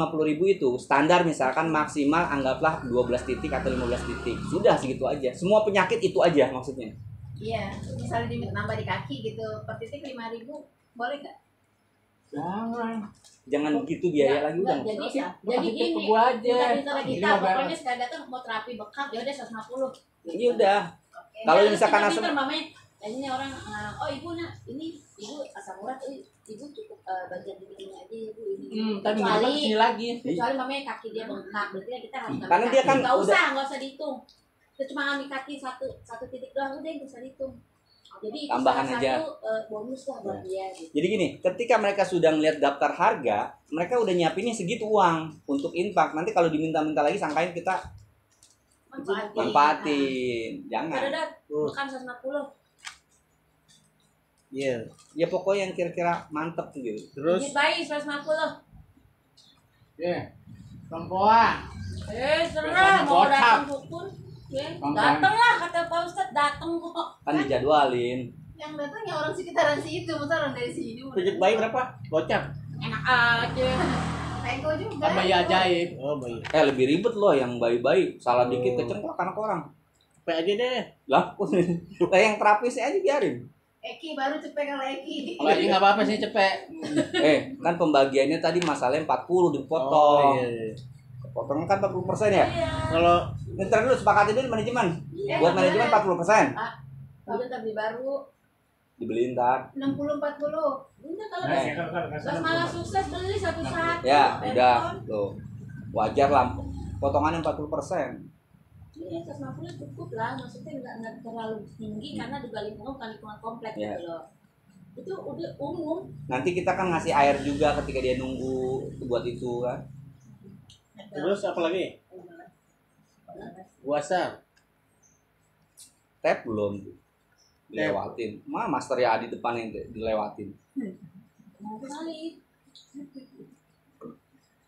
itu standar, misalkan maksimal anggaplah 12 titik atau 15 titik. Sudah segitu aja. Semua penyakit itu aja maksudnya. Iya, misalnya nambah di kaki gitu, per titik 5.000, boleh nggak? Jangan. Jangan begitu biaya lagi udah. Jadi usah. jadi Kasih gini. ke gua aja. Kita Ini kita mah pokoknya sekali datang mau terapi bekam ya udah 150. Iya udah. Oke. Kalau Terus misalkan kita asam pinter, mamanya ini orang oh ibu nak ini ibu asam urat ibu cukup bagian ini aja ibu ini. Tadi kecuali sini lagi. kecuali mamanya kaki dia bengkak berarti kan kita harus ngambil Karena dia kaki. kan nggak usah dihitung. Kita cuma ngambil kaki satu titik doang udah nggak usah dihitung. Jadi itu Tambahan salah aja. satu bonus lah buat dia gitu. Jadi gini, ketika mereka sudah ngeliat daftar harga, mereka udah nyiapinnya segitu uang untuk infak. Nanti kalau diminta-minta lagi sangkain kita manfaatin. Pada Jangan. dat bukan 150. Iya. Ya pokoknya yang kira-kira mantep gitu. Terus Gigit bayi 150. Ya. Perempuan. Serah mau Bocap. datang pun. Datang lah kata Pak Ustadz, datang kok. Kan dijadwalin. Yang datangnya orang sekitaran situ, masa orang dari sini. pijat bayi berapa? Gocap. Enak aja. Pego juga. Kan bayi ajaib. Oh bayi. Lebih ribet loh yang bayi-bayi. Salah dikit kecengklak anak orang. P aja deh. Lah, yang terapis aja biarin. Eki baru cepet kalau Eki. Lagi nggak apa-apa sih cepet. Kan pembagiannya tadi masalahnya 40 Oh, dipotong. iya. Potongnya kan 40% ya? Iya. Kalau Ntar dulu sepakatin dulu manajemen. Iya, Buat manajemen 40%. udah tapi baru. Dibeliin ntar. 60-40. Udah kalau Eh. pas malah sukses beli satu-satu. Ya, handphone. udah. Tuh. Wajar lah. Potongannya 40%. Iya, 150 cukup lah. Maksudnya nggak terlalu tinggi karena juga lingkungan bukan lingkungan komplek Iya. gitu loh. Itu udah umum. Nanti kita kan ngasih air juga ketika dia nunggu buat itu kan. terus apa lagi? Puasa. Tap belum dilewatin. Master ya di depan yang dilewatin. Mau kali.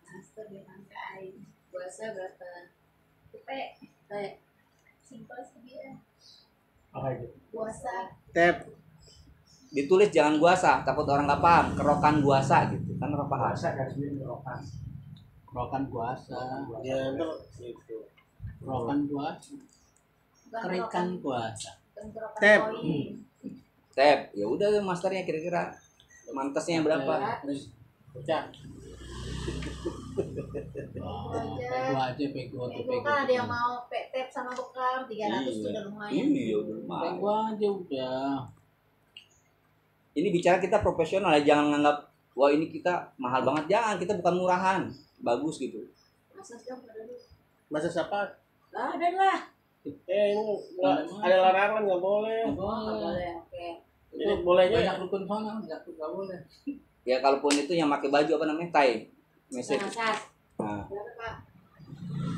Master dia pakai. Puasa berapa? Cepet. Kayak Simpel sih dia. Apa itu? Puasa. Tap. Ditulis jangan guasa, takut orang nggak paham. Kerokan guasa gitu. Kan orang paham. Bahasa garis miring rokan. Kerokan puasa. Ya itu gitu. Kerokan puasa. Bukan Kerikan kerokan- puasa. bukan kerokan Tap. koin. Tap. Ya udah masternya kira-kira mantesnya berapa? Bocah. Pego aja, pego tuh Pego pego. kan ada yang mau tap sama bekam 300 Iya. sudah lumayan. Iya, udah lumayan. Pego aja udah. Ini bicara kita profesional ya, jangan nganggap wah ini kita mahal banget. Jangan, kita bukan murahan. Bagus gitu. asas dong pada lu. Masa siapa? Lah ada lah. Ini nggak ada larangan nggak boleh. Nggak Nggak boleh. boleh, oke. Jadi bolehnya Banyak rukun sana, nggak boleh. Ya kalaupun itu yang pakai baju apa namanya? Tai. Mesej. Nah, asas. Nah, Berapa Pak?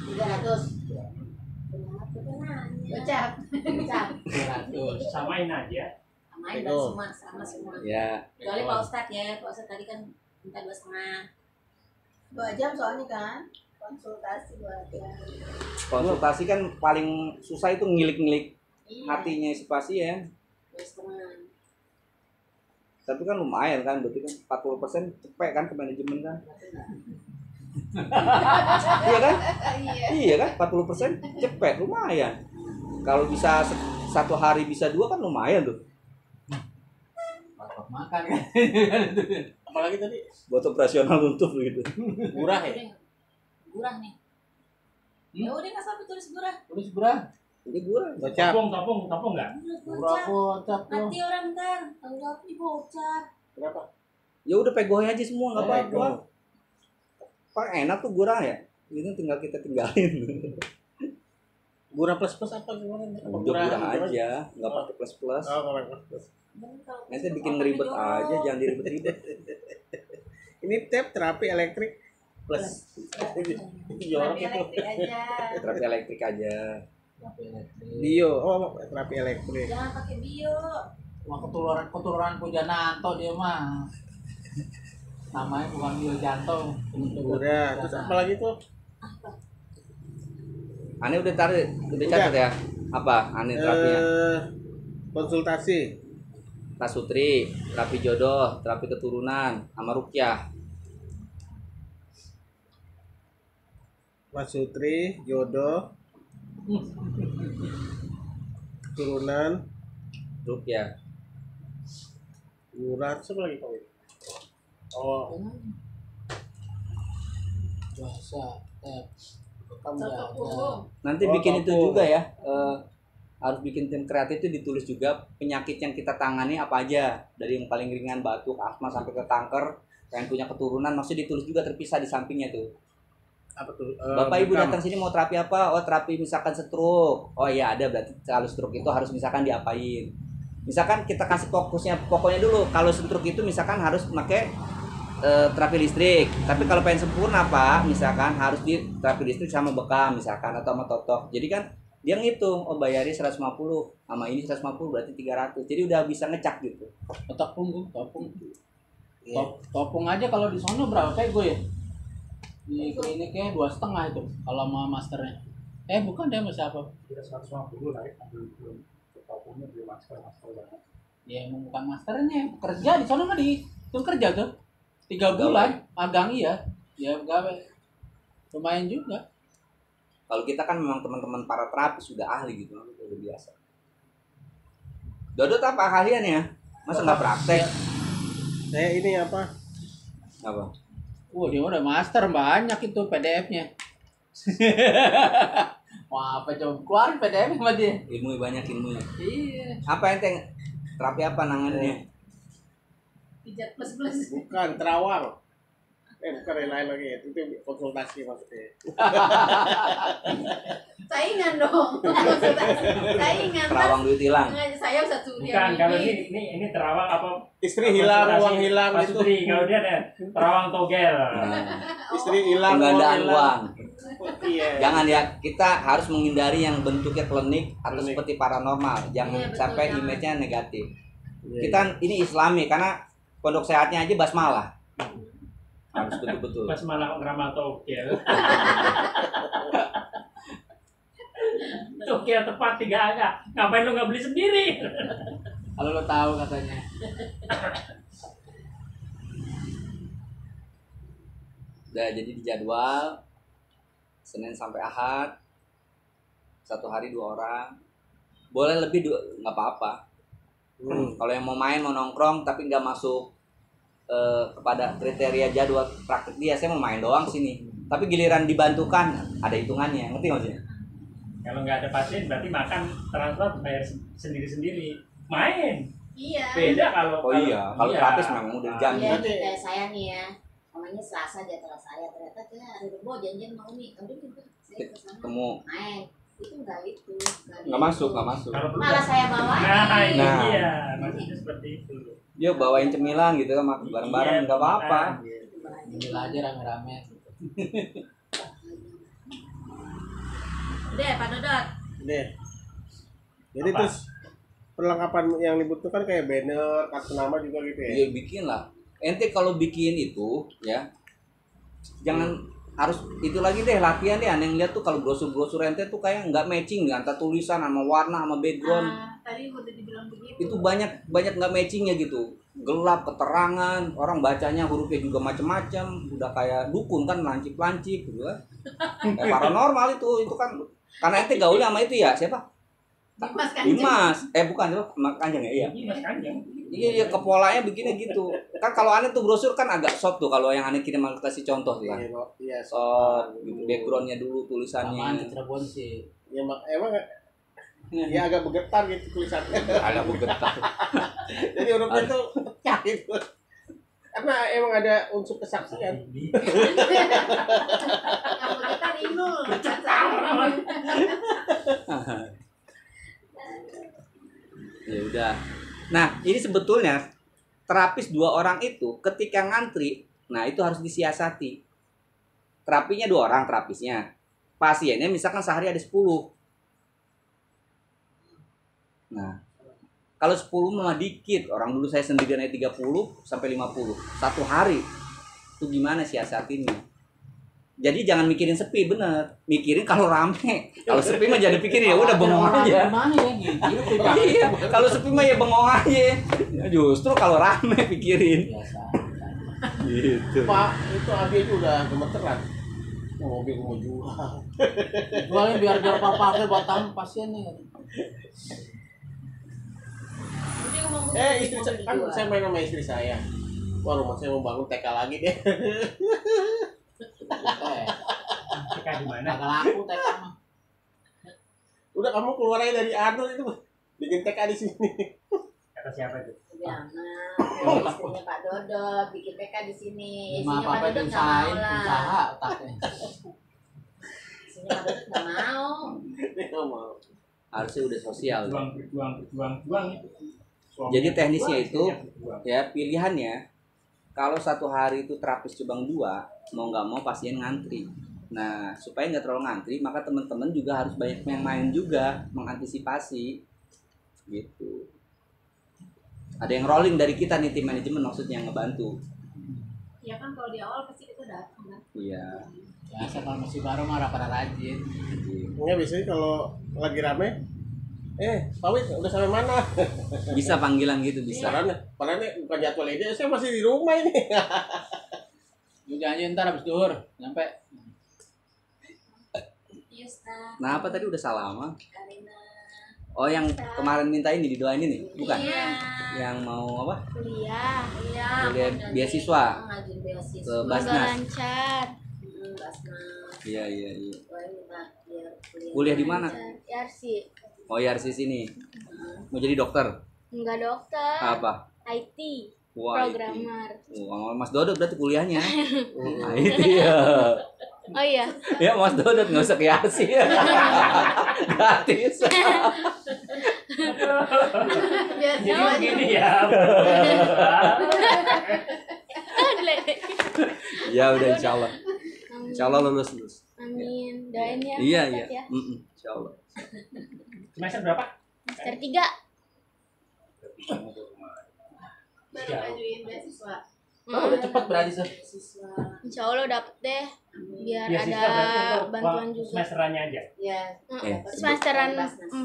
300. Kenapa kan nanya? Gocap. Gocap. 200. Samain aja. main dan Ego. sama semua. Ya, Kecuali Pak Ustadz ya, Pak Ustadz tadi kan minta 2,5. 2 jam soalnya kan konsultasi 2 jam. konsultasi kan paling susah itu ngilik-ngilik Iya. hatinya si pasien. 2,5. Tapi kan lumayan kan, berarti kan 40% cepet kan ke manajemen kan. Iya kan? Iya. Iya kan, 40% cepet, lumayan. Kalau bisa satu hari bisa 2 kan lumayan tuh. Batok makan kan. Apalagi tadi Buat operasional untuk gitu. murah ya. Gurah nih. Ya udah nggak sampai tulis gurah. Udah seberang. Ini gurah. Gocap. Topung nggak? Murah kocap tuh. Nanti orang ntar tanggung jawab nih bocor. Berapa? Ya udah pegoy aja semua nggak apa-apa. Pego. Pak enak tuh gurah ya. Ini tinggal kita tinggalin. Gurah plus apa gimana? Apa Udah gurah aja, nggak pakai plus plus. Oh, kalau plus. Nanti bikin ngeribet aja, jangan diribet-ribet. Ini tap terapi elektrik plus. Itu jorok Terapi itu. elektrik aja. Terapi elektrik aja. Tapi elektrik. Bio. Oh, terapi elektrik. Jangan pakai bio. Wah, keturunan Pujananto dia mah. Namanya bukan Bio Janto. Udah, terus apa lagi tuh? Aneh udah catat ya? Apa aneh terapinya? Konsultasi. Tasutri, terapi jodoh, terapi keturunan, sama rukyah. Mas Sutri, jodoh, turunan, Rukyah. murah, apa lagi kau? Oh, Biasa. Kamu Cocok ada. punggung. Nanti Oh, bikin itu topung. juga ya. Harus bikin tim kreatif itu ditulis juga penyakit yang kita tangani apa aja, dari yang paling ringan batuk, asma sampai ke kanker. Yang punya keturunan maksudnya ditulis juga terpisah di sampingnya tuh. apa tuh? Bapak Ibu Bekam. datang sini mau terapi apa? Oh, terapi misalkan stroke. Oh iya ada, berarti kalau stroke itu harus misalkan diapain. Misalkan kita kasih pokoknya dulu. Kalau stroke itu misalkan harus pakai terapi listrik. Tapi kalau pengen sempurna Pak, misalkan harus di terapi listrik sama bekam misalkan atau sama totok. Jadi kan dia ngitung, oh bayarnya 150, sama ini 150 berarti 300. Jadi udah bisa ngecak gitu. Otak punggung, topung. Iya. Topung aja kalau di sono berapa pego ya? Di kliniknya 2,5 itu kalau sama masternya. Bukan deh sama siapa? Kita 150 naik ambil belum topungnya belum masker banget. Ya emang bukan masternya, kerja di sono mah di itu kerja tuh 3 bulan magang iya. Ya gawe lumayan juga. Kalau kita kan memang teman-teman para terapis sudah ahli gitu, udah biasa. Dodot apa keahliannya? Masa nggak praktek? Saya ini apa? Apa? Wah dia udah master banyak itu PDF-nya. Wah apa coba keluarin PDF sama dia? Ilmu banyak ilmunya. Iya. Apa yang terapi apa nangannya? Pijat plus. Bukan terawang. Bukan yang lain lagi. Itu konsultasi maksudnya. Saingan dong. Saingan. Terawang duit hilang. Saya satu Bukan, kalau ini terawang apa? Istri hilang, konsultasi uang hilang Pak gitu. Sutri, kalau dia ada terawang togel. Nah, Istri hilang, penggandaan hilang. uang. Iya. Jangan ya, kita harus menghindari yang bentuknya klinik atau Klinik. seperti paranormal. Jangan Iya, betul, sampai jangan. image-nya negatif. Iya, Kita ini Islami karena pondok sehatnya aja basmalah. Harus betul-betul. Pas malah ngeramal togel. Togel tepat 3 angka. Ngapain lu nggak beli sendiri? Kalau lo tahu katanya. Udah jadi di jadwal Senin sampai Ahad, 1 hari 2 orang. Boleh lebih nggak apa-apa. Kalau yang mau main mau nongkrong tapi nggak masuk kepada kriteria jadwal praktik dia, saya mau main doang sini. Tapi giliran dibantukan ada hitungannya, ngerti maksudnya? Kalau nggak ada pasien berarti makan transfer bayar sendiri-sendiri. Main. Iya. Beda kalau Oh iya, kalau terapis memang udah dijamin. Iya, kayak saya nih ya. Namanya Selasa jadwal saya, ternyata dia hari Rebo janjian mau nih. Udah gitu, saya ke sana Ketemu main. Itu enggak itu. nggak masuk. Kalau perlu- Malah saya bawain. Nah, ini Nah. dia. Maksudnya seperti itu. Yuk bawain cemilan gitu kan, makan bareng-bareng Iya, nggak apa-apa. Ambil aja rame-rame. Udah, Pak Dodot. Deh. Jadi Apa? terus perlengkapan yang dibutuhkan kayak banner, kartu nama juga gitu ya. Iya bikin lah. Ente kalau bikin itu ya jangan harus itu lagi deh latihan deh. Aneh ngeliat tuh kalau brosur ente tuh kayak nggak matching nih antara tulisan sama warna sama background. Tadi udah dibilang begitu. Itu banyak tidak matchingnya gitu. Gelap, keterangan, orang bacanya hurufnya juga macam-macam, udah kayak dukun kan, lancip-lancip gitu kan. Kayak paranormal itu kan karena ente gaulnya sama itu ya siapa? Dimas kan. Dimas. Bukan itu Kanjeng ya? Iya. Dimas Kanjeng. Iya, kepolanya begini gitu. Kan kalau aneh tuh brosur kan agak soft tuh kalau yang aneh kirim kasih contoh tuh kan. Iya, Soft, gitu. Backgroundnya dulu Aman tulisannya. di Cirebon sih. ya emang ya agak bergetar gitu tulisannya. Ada bergetar. Jadi hurufnya tuh pecah gitu. Karena emang ada unsur kesaksian. Kalau kita rinul. Ya udah. Nah, ini sebetulnya terapis 2 orang itu ketika ngantri, nah itu harus disiasati. Terapinya 2 orang terapisnya. Pasiennya misalkan sehari ada 10. Nah, kalau 10 mah dikit. Orang dulu saya sendirian aja 30 sampai 50 satu hari. Itu gimana siasatinnya? Jadi jangan mikirin sepi, bener. Mikirin kalau rame. Kalau sepi mah jangan pikirin, ya udah bengong aja. Gimana ya gitu. Iya, kalau sepi mah ya bengong aja. Justru kalau rame pikirin. Biasa. Gitu. Pak, itu Abi itu udah gemeteran. Mobil mau jual. Jualnya biar pakai buat tamu pasien nih. Istri saya, kan saya main sama istri saya. Wah, rumah saya mau bangun TK lagi deh. Kita di mana? Kagak laku TK mah. Udah kamu keluar aja dari Arnold itu. Bikin TK di sini. Kata siapa itu? Jangan. Istrinya Pak Dodo bikin PK di sini. Maaf Istrinya Pak apa Dodo itu nggak mau usahain lah. usaha otaknya. Istrinya Pak Dodo nggak mau. Dia nggak mau. Harusnya udah sosial. Berjuang itu. Jadi teknisnya Berjuang, itu berjuang. ya pilihannya kalau satu hari itu terapis cuma 2, mau nggak mau pasien ngantri. Nah supaya nggak terlalu ngantri, maka teman-teman juga harus banyak yang main juga mengantisipasi gitu. Ada yang rolling dari kita nih tim manajemen maksudnya ngebantu. Ya kan kalau di awal pasti kita datang kan. Iya. Biasa kalau masih baru mah pada rajin. Enggak, biasanya kalau lagi rame, Pak Wid, udah sampai mana? Bisa panggilan gitu bisa. Padahal bukan jadwal ini, saya masih di rumah ini. Lu janji ntar habis duhur nyampe. Iya, Ustaz. Nah apa tadi udah salaman? Karina. Oh yang kemarin minta ini didoain ini bukan? Iya. Yang mau apa? Kuliah. Iya. Kuliah beasiswa. Ngajin beasiswa. Ke Basnas. lancar. Basnas. Iya. Gue minta biar Kuliah di mana? Yarsi. Oh Yarsi sini. Mau jadi dokter? Enggak dokter. Apa? IT. Wah, Programmer. Wah, Mas Dodot berarti kuliahnya. Nah, itu ya. Oh iya. Ya Mas Dodot nggak usah ke Yarsi. Gratis. Jadi begini ya. Ya udah insya Allah. Insya Allah lulus. Amin. Doain ya. Iya. Ustaz ya. Insya Allah. Semester berapa? Semester 3. Baru ngajuin beasiswa. Oh, udah cepet berarti sih. Beasiswa. Insya Allah dapet deh. Biar Beasiswa ada berarti untuk bantuan juga. semesterannya aja. Ya. Semesteran.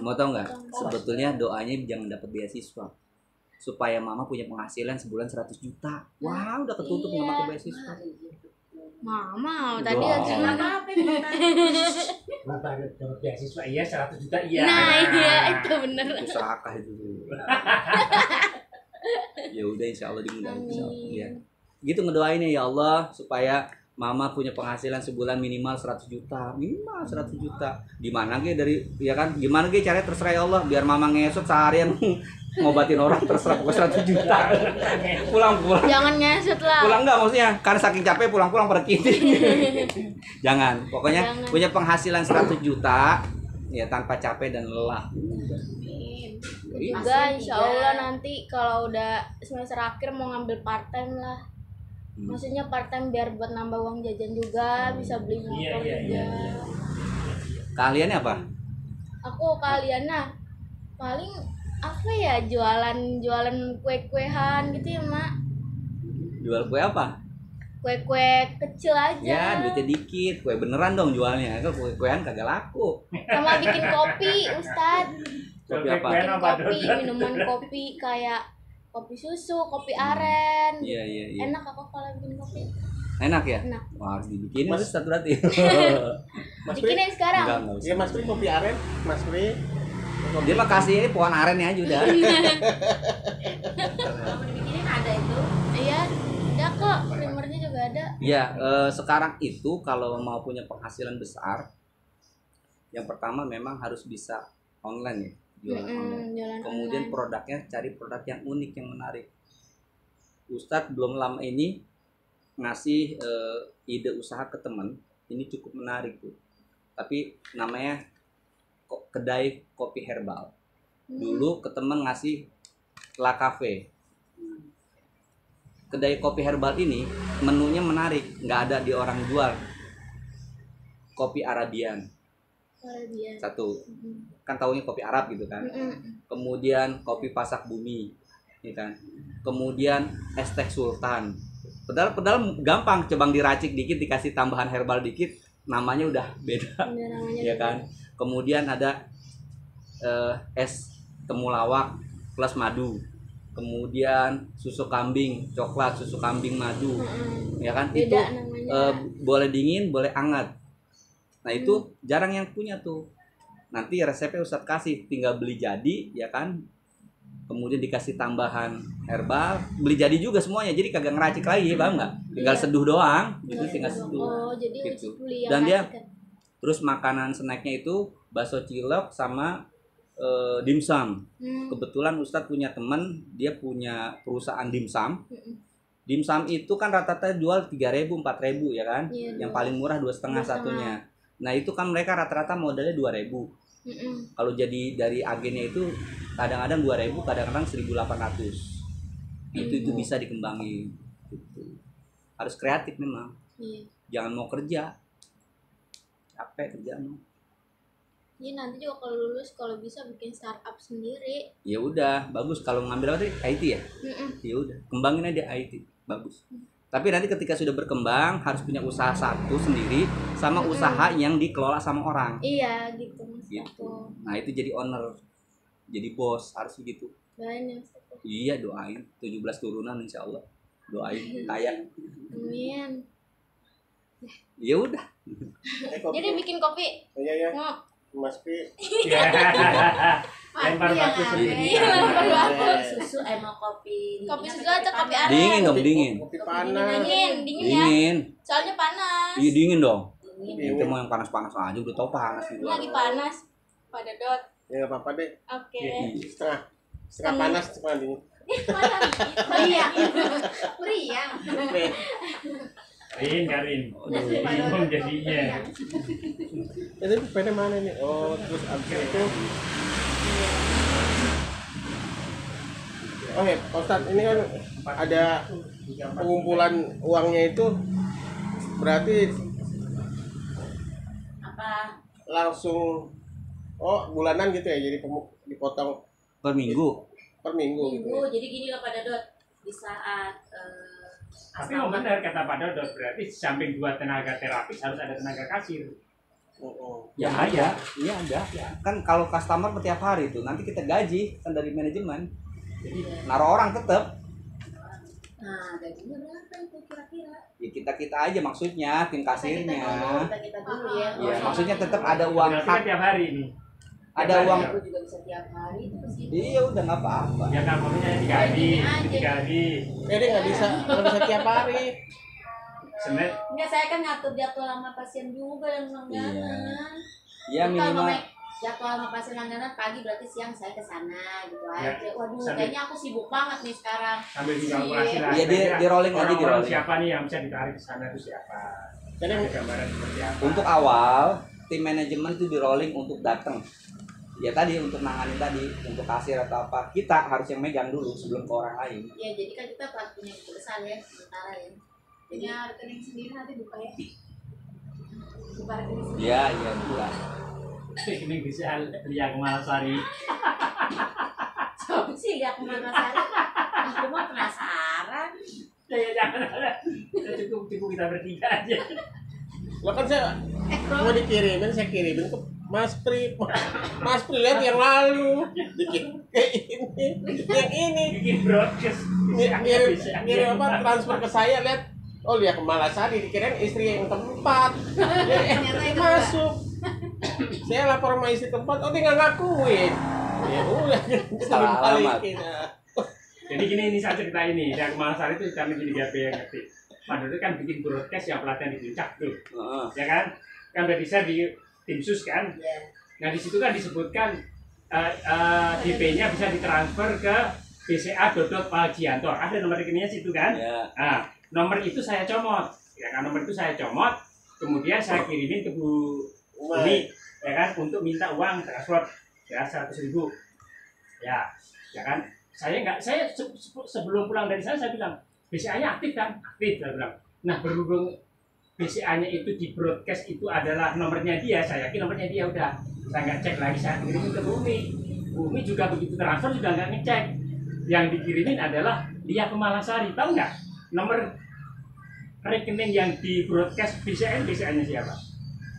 Mau tau nggak? Sebetulnya doanya jangan dapat beasiswa. Supaya mama punya penghasilan sebulan 100 juta. Wah, udah ketutup nggak pakai beasiswa. Mama, tadi Doa. cuma Apa ini? Berapa dapat beasiswa? Iya, 100 juta iya. Nah, iya itu bener. Itu serakah itu. Ya udah insya Allah dimudahkan. Insya Allah. Ya. Gitu ngedoainnya ya Allah supaya mama punya penghasilan sebulan minimal 100 juta. Minimal 100 juta. Gimana ge dari ya kan? Gimana ge caranya terserah ya Allah biar mama ngesot seharian ngobatin orang terserah pokoknya 100 juta. Pulang. Jangan ngesut lah. Pulang enggak maksudnya karena saking capek pulang pada kiting. Jangan. Pokoknya Jangan. punya penghasilan 100 juta ya tanpa capek dan lelah. Juga insya Allah nanti kalau udah semester akhir mau ngambil part time lah. Maksudnya part time biar buat nambah uang jajan juga, bisa beli motor juga. Keahliannya apa? Aku kalian paling apa ya, jualan kue-kuean gitu ya mak, Jual kue apa? kue-kue kecil aja. Ya duitnya dikit, kue beneran dong jualnya. Kalau kue-kuean kagak laku. Sama bikin kopi Ustad, Kopi apa? bikin kopi, minuman kopi kayak kopi susu, kopi aren. Iya iya iya. Enak aku kalau bikin kopi. Enak ya? Enak. Wah, harus dibikinin Ustaz berarti. Mas Pri, Bikinin sekarang. Enggak ya usah. Mas Pri kopi aren, Mas Pri. Dia mah kasih pohon arennya aja udah. Kalau mau dibikinin ada itu. Iya, ada kok, primernya juga ada. Ya, sekarang itu kalau mau punya penghasilan besar, yang pertama memang harus bisa online ya, jualan online. Jualan Kemudian online. produknya cari produk yang unik, yang menarik. Ustadz belum lama ini ngasih ide usaha ke teman, ini cukup menarik tuh. Tapi namanya kedai kopi herbal. Dulu ke teman ngasih La Cafe. Kedai kopi herbal ini menunya menarik, nggak ada di orang jual. Kopi Arabian Arabian. satu, kan taunya kopi Arab gitu kan. Kemudian kopi pasak bumi, ya kan. Kemudian es teh sultan. Padahal gampang, coba diracik dikit, dikasih tambahan herbal dikit, namanya udah beda, Ada namanya ya juga. kan. Kemudian ada es temulawak plus madu. Kemudian susu kambing, coklat, susu kambing madu, ya kan. Beda Itu namanya. boleh dingin, boleh hangat. Nah itu jarang yang punya tuh. Nanti resepnya Ustadz kasih, tinggal beli jadi, ya kan. Kemudian dikasih tambahan herbal, beli jadi juga semuanya. Jadi kagak ngeracik lagi, paham nggak? Tinggal Iya. seduh doang, gitu, tinggal seduh. Oh, jadi Gitu. beli yang Dan dia racikan. terus makanan snacknya itu bakso cilok sama dimsum. Kebetulan Ustadz punya teman, dia punya perusahaan dimsum. Dimsum itu kan rata-rata jual 3.000, 4.000 ya kan. Iya, Yang paling murah 2,5 satunya. Nah itu kan mereka rata-rata modalnya 2.000. Kalau jadi dari agennya itu kadang-kadang 2.000, kadang-kadang 1.800. Itu bisa dikembangin. Gitu. Harus kreatif memang. Iya. Jangan mau kerja. Capek kerja mah. Iya, nanti juga kalau lulus kalau bisa bikin startup sendiri. Ya udah, bagus kalau ngambil apa tadi? IT ya? Ya udah, kembangin aja IT. Bagus. Tapi nanti ketika sudah berkembang harus punya usaha satu sendiri sama usaha yang dikelola sama orang. Iya, gitu Mas. Gitu. Aku Nah, itu jadi owner. Jadi bos, harus begitu. doain ya Mas. Aku. Iya, doain 17 turunan insya Allah. Doain kaya. Amin. Ya udah. Kopi. Jadi bikin kopi. Oh, iya ya, Mau. Mas Pri. Ya. Lempar batu sendiri. Iya, lempar batu. Susu mau kopi. Kopi dingin susu apa atau kopi panas? aren? Dingin dong, dingin. Kopi Kopi panas. Dingin, dingin ya. Dingin. Soalnya panas. Iya, dingin dong. Dingin. Kita mau yang panas-panas aja, udah tau panas di Ini luar. lagi panas. Pada dot. Ya nggak apa-apa deh. Oke. Setengah. Setengah panas, setengah dingin. Meriang. Meriang. Rin, Karin. Bingung jadinya. Jadi pena mana nih? Oh, terus abis itu. Oh ya, Pak Ustadz, ini kan ada pengumpulan uangnya itu berarti Apa? langsung bulanan gitu ya, jadi dipotong Per minggu. per minggu gitu. Minggu. Ya. Jadi gini loh pada Dot. Di saat Tapi yang benar kata Pak Dodot, berarti di samping 2 tenaga terapis harus ada tenaga kasir. Ya ada, iya ada. Kan kalau customer setiap hari tuh, nanti kita gaji kan dari manajemen. Jadi naruh orang tetap. Nah, gajinya berapa itu kira-kira? Ya kita aja maksudnya tim kasirnya. Kita dulu ya. Ya maksudnya tetap ada uang Berarti kan hak, tiap hari ini. ada uang. Aku juga bisa tiap hari terus itu. Iya udah nggak apa-apa. Ya kan pokoknya 3 hari, 3 hari. Jadi nggak bisa tiap hari. Senin. Enggak, saya kan ngatur jadwal sama pasien juga yang langganan. Ya Kalau minimal. mau jadwal sama pasien langganan pagi berarti siang saya ke sana gitu Ya, aja. Waduh, sambil- kayaknya aku sibuk banget nih sekarang. Sambil dikalkulasi lah. Iya, di rolling aja, di Orang-orang rolling. siapa nih yang bisa ditarik ke sana itu siapa? Jadi Ada gambaran seperti apa? Untuk awal tim manajemen itu di rolling untuk datang. Ya tadi untuk nanganin tadi, untuk kasir atau apa, kita harus yang megang dulu sebelum ke orang lain. Ya jadi kan kita punya keputusan ya sementara ya. Jadi rekening sendiri nanti buka ya. Buka rekening sendiri. Iya, iya bulan. Ini bisa lihat Malasari. Siapa sih lihat kemana sana? Aku mah penasaran. Ya jangan. Cukup kita bertiga aja. Lah kan saya mau dikirimin, saya kirimin ke Mas Pri. Mas Pri lihat yang lalu. Dikit kayak ini. Yang ini. Bikin broadcast. Ngirim apa transfer ke saya, lihat. Oh, lihat ke Malasari dikirain istri yang tempat. Masuk. Saya lapor sama istri tempat, oh dia nggak ngakuin. Ya udah, Salah alamat. balikin. Jadi gini, ini saya cerita ini. Yang Malasari itu kami gini GP yang ngerti. Pak Dodo kan bikin broadcast yang pelatihan di Puncak tuh. Ya kan? Kan udah di-share di tim sus kan? Iya. Nah di situ kan disebutkan DP-nya bisa ditransfer ke BCA Dodot Paljiantor. Ada nomor rekeningnya situ kan? Ya. Nah, nomor itu saya comot. Ya kan, nomor itu saya comot. Kemudian saya kirimin ke Bu Umi, ya kan, untuk minta uang transfer ya 100.000. Ya, ya kan. Saya sebelum pulang dari sana saya bilang, BCA-nya aktif kan? Aktif, saya bilang. Nah, berhubung BCA-nya itu di broadcast itu adalah nomornya dia, saya yakin nomornya dia udah. Saya nggak cek lagi, saya kirimin ke Bu Umi. Bu Umi juga begitu transfer juga nggak ngecek. Yang dikirimin adalah Lia Kemalasari, tahu nggak? Nomor rekening yang di broadcast BCA-nya siapa?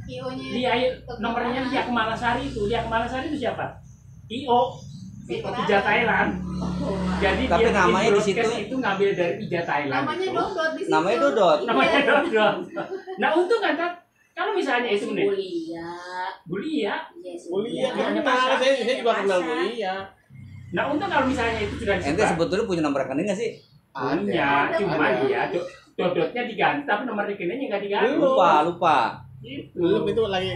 Lia, nomornya Lia Kemalasari itu. Lia Kemalasari itu siapa? IO Ija Thailand. Jadi Tapi dia namanya di situ broadcast itu ngambil dari Ija Thailand. Namanya itu. Dodot di situ. Namanya Dodot. Namanya Dodot. Nah untung kan kalau misalnya itu nih Bulia. Bulia Namanya kenal, Pasha. saya juga kenal Bulia. Nah untung kalau misalnya itu sudah Ente disebar. sebetulnya punya nomor rekening nggak sih? Punya, cuma Ada. dia Dodotnya diganti tapi nomor rekeningnya nggak diganti. Lupa. Gitu. Belum itu lagi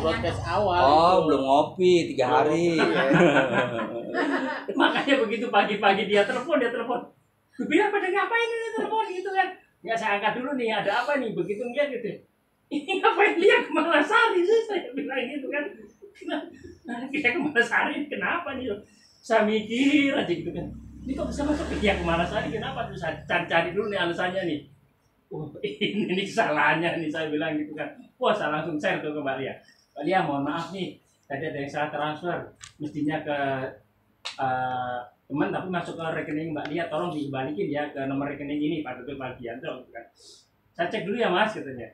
broadcast awal. Oh, itu. belum ngopi 3 hari. Makanya begitu pagi-pagi dia telepon. Bilang pada ngapain ini telepon gitu kan? Nggak, saya angkat dulu nih, ada apa nih? Begitu ngeliat gitu. Ini ngapain dia ke Malasari sih? Saya bilang gitu kan. Nah, dia ke Malasari kenapa nih? Saya mikir aja gitu kan. Ini kok bisa masuk dia ke Malasari? Kenapa? Terus saya cari dulu nih alasannya nih. Oh, ini kesalahannya nih, saya bilang gitu kan. Wah, saya langsung share tuh ke Mbak Lia. Mbak Lia, mohon maaf nih, tadi ada yang salah transfer, mestinya ke teman tapi masuk ke rekening Mbak Lia, tolong dibalikin ya ke nomor rekening ini Pak Dodot Paljiantor gitu kan. Saya cek dulu ya Mas katanya.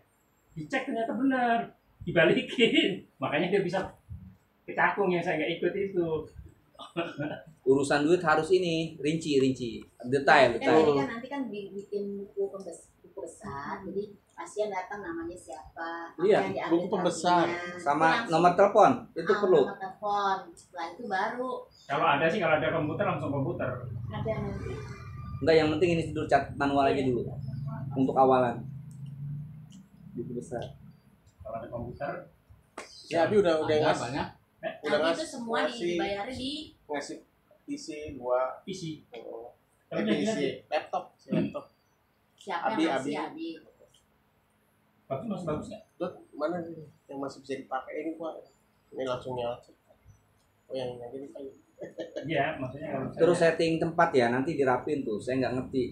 Dicek ternyata benar, dibalikin. Makanya dia bisa kecakung yang saya nggak ikut itu. Urusan duit harus ini rinci, detail. Jadi kan nanti kan bikin buku besar, jadi pasien datang namanya siapa, Iya, yang diambil buku pembesar. terapinya. Sama Itu langsung- nomor telepon itu perlu. Nomor telepon, setelah itu baru Kalau ada komputer langsung komputer. ada nanti. Enggak, yang penting ini dulu cat manual aja dulu untuk awalan. Buku besar. Kalau ada komputer, Ya, tapi udah Banyak, ngasih, banyak. udah Nanti itu ngasih, semua dibayarnya di ngasih isi gua PC. tapi isi laptop, siapa Abi, yang ngasih Abi. Abi. Bagus, masih bagus nggak? Dot, mana nih yang masih bisa dipakai ini gua? Ini langsung nyala. Oh, yang ini aja nih. Iya, maksudnya kalau misalnya- Terus setting tempat ya, nanti dirapin tuh. Saya nggak ngerti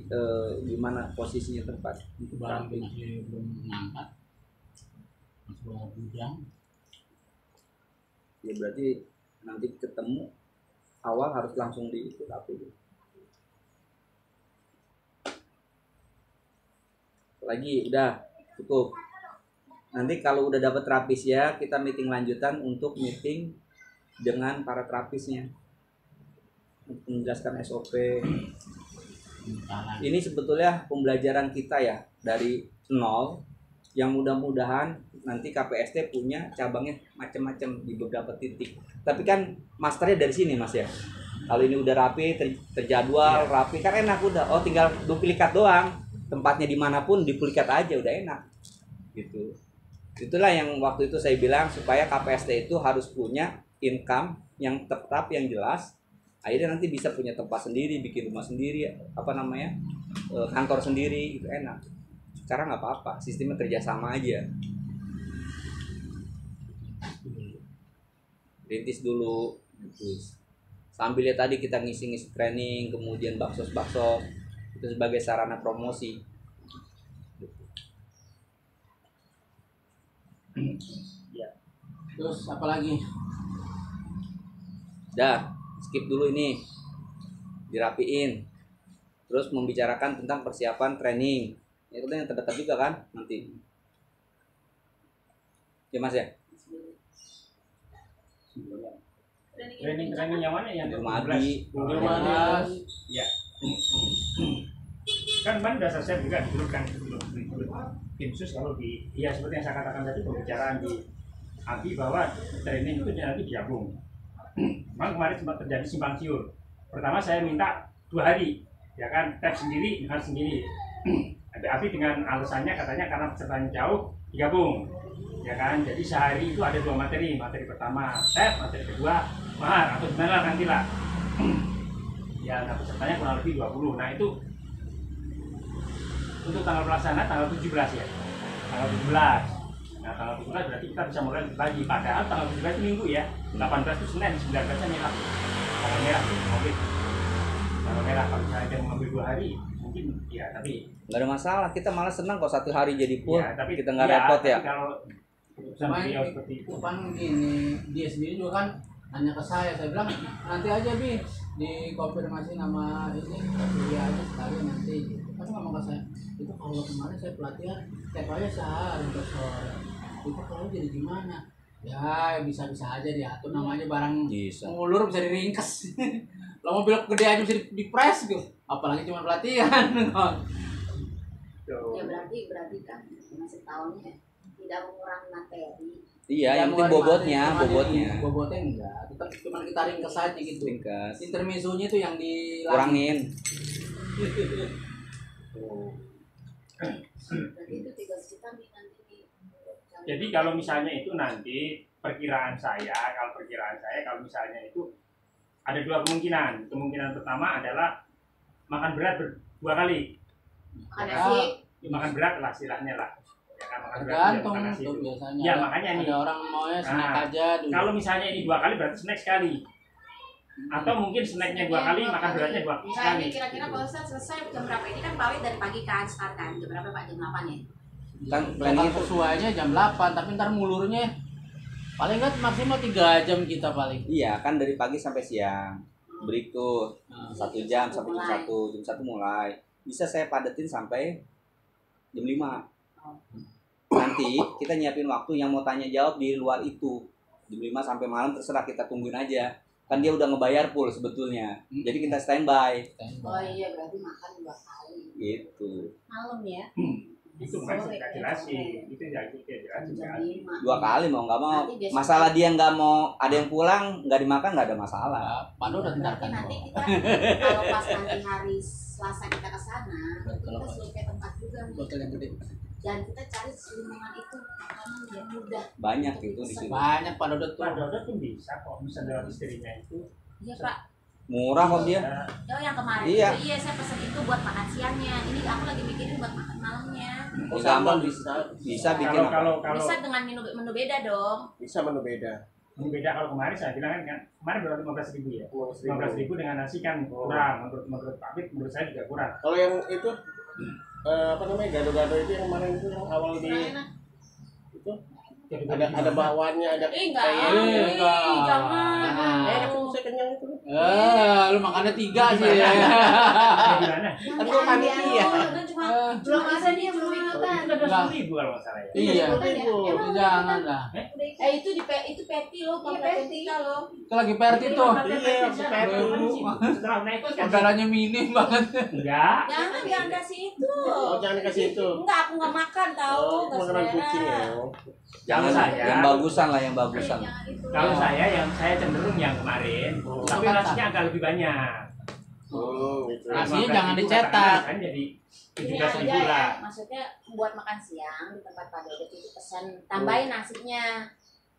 gimana posisinya tempat. Itu barang masih belum ngangkat. Masih bawa gudang. Ya berarti nanti ketemu awal harus langsung dirapi. Lagi udah cukup. Nanti kalau udah dapat terapis ya, kita meeting lanjutan untuk meeting dengan para terapisnya untuk menjelaskan SOP. Ini sebetulnya pembelajaran kita ya dari nol, yang mudah-mudahan nanti KPST punya cabangnya macam-macam di beberapa titik. Tapi kan masternya dari sini Mas ya. Kalau ini udah rapi, terjadwal, rapi kan enak udah. Oh tinggal duplikat doang. Tempatnya dimanapun duplikat aja udah enak. Gitu. Itulah yang waktu itu saya bilang supaya KPST itu harus punya income yang tetap, yang jelas. Akhirnya nanti bisa punya tempat sendiri, bikin rumah sendiri, kantor sendiri, itu enak. Sekarang nggak apa-apa, sistemnya kerjasama aja. Rintis dulu, terus sambil ya tadi kita ngisi-ngisi training, kemudian baksos-baksos itu sebagai sarana promosi. Terus apa lagi? Dah, skip dulu ini, dirapiin, terus membicarakan tentang persiapan training. Itu kan yang terdekat juga kan nanti. Ya Mas ya. Training yang mana yang Di rumah Adi. Ya. Kan kemarin udah selesai juga di grup kan, di grup tim sus. Kalau di ya seperti yang saya katakan tadi, pembicaraan di Abi bahwa training itu nanti digabung. Memang kemarin sempat terjadi simpang siur. Pertama saya minta 2 hari, ya kan, tab sendiri, hal sendiri. Abi dengan alasannya katanya karena pesertanya jauh digabung, ya kan. Jadi sehari itu ada 2 materi. Materi pertama tab, materi kedua mahar atau gimana nanti lah. Ya, nah pesertanya kurang lebih 20. Nah itu untuk tanggal pelaksana tanggal 17 ya. Tanggal 17. Nah tanggal 17 berarti kita bisa mulai lagi. Padahal tanggal 17 itu minggu ya. 18 itu Senin, 19 nya merah. Tanggal merah tuh, COVID. Tanggal merah kalau misalnya dia mengambil 2 hari, mungkin ya tapi Nggak ada masalah, kita malah senang kok 1 hari jadi full. ya, tapi Kita nggak ya, repot tapi ya. Kalau keputusan beliau seperti itu. Kan gini, dia sendiri juga kan nanya ke saya bilang nanti aja Bi dikonfirmasi nama ini dia aja sekali nanti. Kan ngomong ke saya, itu kalau kemarin saya pelatihan tiap aja sehari ke sore. Itu kalau jadi gimana? Ya bisa-bisa aja diatur, namanya barang Bisa. ngulur bisa diringkes. Kalau mobil gede aja bisa dipres gitu, apalagi cuma pelatihan. Ya berarti kan masih tahunnya tidak mengurangi materi. Iya, yang penting mengurangi bobotnya, materi, bobotnya. bobotnya enggak, tetap cuma kita ringkes aja gitu. Ringkas. Intermezzonya itu yang Kurangin. Berarti itu 3 juta nanti di. Jadi kalau misalnya itu nanti perkiraan saya kalau misalnya itu ada 2 kemungkinan. Kemungkinan pertama adalah makan berat 2 kali. Makan Ya. nasi. Makan berat lah istilahnya lah. Ya kan, makan berat tergantung makan nasi tuh itu. biasanya. Ya, makanya nih. Ada orang maunya snack Nah, aja dulu. Kalau misalnya ini 2 kali berarti snack sekali. Atau mungkin snacknya 2 kali, makan beratnya 2 Nah sekali. ini kira-kira Pak Ustadz selesai jam berapa? Ini kan pawai dari pagi kan, start kan. Jam berapa Pak? Jam 8 ya? Kan Planning planning itu sesuainya jam 8, tapi ntar mulurnya paling nggak maksimal 3 jam kita paling. iya kan dari pagi sampai siang. Berikut 1 jam sampai jam 1, jam 1 mulai. Bisa saya padetin sampai jam 5. Nanti kita nyiapin waktu yang mau tanya jawab di luar itu. Jam 5 sampai malam terserah, kita tungguin aja. Kan dia udah ngebayar full sebetulnya. Jadi kita standby Oh iya berarti makan 2 kali. gitu. Malam ya? Itu masih kita jelasin. Itu ya kita jelasin. Jam kan. 5. 2 kali mau nggak mau. Nanti besok- Masalah dia nggak mau ada yang pulang nggak dimakan nggak ada masalah. Pandu udah Berarti tentarkan. nanti kita kalau pas nanti hari Selasa kita ke sana, berarti kita survei tempat juga nih. Botol yang gede. Dan kita cari lingkungan itu makanan yang mudah. Banyak itu di situ. Banyak Pak Dodot tuh. Pak Dodo pun bisa kok, bisa lewat istrinya itu. Iya Pak. Murah kok dia. Bisa. Oh yang kemarin Iya. itu iya saya pesen itu buat makan siangnya. Ini aku lagi mikirin buat makan malamnya. Oh, gampang bisa bikin apa? Kalau Bisa dengan menu beda dong. Bisa menu beda. beda kalau kemarin saya bilang kan kemarin berapa 15.000 ya. 15.000 dengan nasi kan kurang. Menurut Pak Bit, menurut saya juga kurang. Kalau yang itu apa namanya gado-gado itu yang kemarin itu yang awal di Enak. itu ada bawahnya ada Enggak, enggak. jangan. itu saya kenyang itu. Lu makannya 3 sih ya. Gimana? Tapi gua panitia. Cuma belum ada dia belum makan. Itu ada 10.000 kalau nggak salah ya. Iya. Emang Jangan lah. itu itu peti loh, Iya, peti peti. kalau. Itu lagi perti tuh. Iya, Setelah naik kan Saudaranya minim banget. enggak. Jangan kasih itu. Oh, jangan dikasih itu. Enggak, aku nggak makan tahu. Oh, nggak makanan selera. kucing ya. Kalau saya yang bagusan lah, yang bagusan. Jangan itu. Kalau saya cenderung yang kemarin, tapi nasinya agak lebih banyak. Gitu. Nasinya 15.000 jangan dicetak. Kan jadi Ini 17.000 aja ya, lah. maksudnya buat makan siang di tempat Pak Dodot itu pesan tambahin nasinya.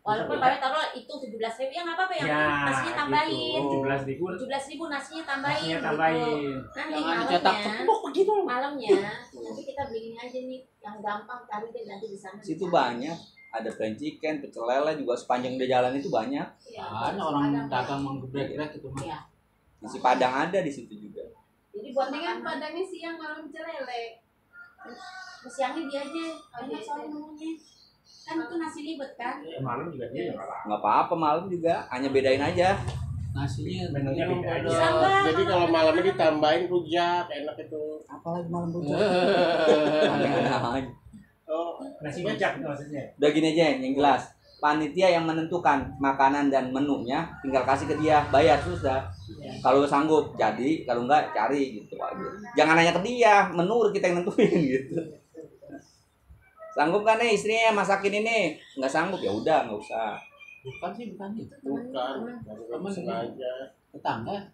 Walaupun Pak Dodot taruh itu 17.000 ya nggak apa-apa, yang Ya, penting nasinya tambahin. gitu. 17.000. 17.000 nasinya tambahin. Nasinya gitu. tambahin. Nanti Jangan dicetak malamnya, cepuk begitu. malamnya nanti kita beliin aja nih yang gampang, cari deh nanti di sana. Situ banyak. Ada fried chicken, pecel lele juga sepanjang di jalan itu banyak. Ya, Banyak orang dagang menggebrek-gebrek itu mah. Ya. Nasi Padang ada di situ juga. Jadi buat Mendingan makan padangnya siang malam pecel lele. siangnya dia aja, Oh, enak dia soalnya aja. menunya. Kan itu nasi libet kan. Malam juga dia nggak apa-apa. Nggak apa-apa malam juga, hanya bedain aja. Nasinya Menunya belum beda ada. aja. Sambal. Jadi kalau malamnya ditambahin rujak, enak itu. Apalagi malam rujak. Eh. Oh, Nasi rujak itu maksudnya. Udah gini aja yang jelas. Panitia yang menentukan makanan dan menunya tinggal kasih ke dia, bayar susah. Kalau sanggup jadi, kalau enggak cari gitu aja. Jangan nanya ke dia, menu kita yang nentuin gitu. Sanggup kan nih istrinya masakin ini? Enggak sanggup ya udah enggak usah. Bukan sih, bukan itu. bukan. Temen Sengaja. Tetangga.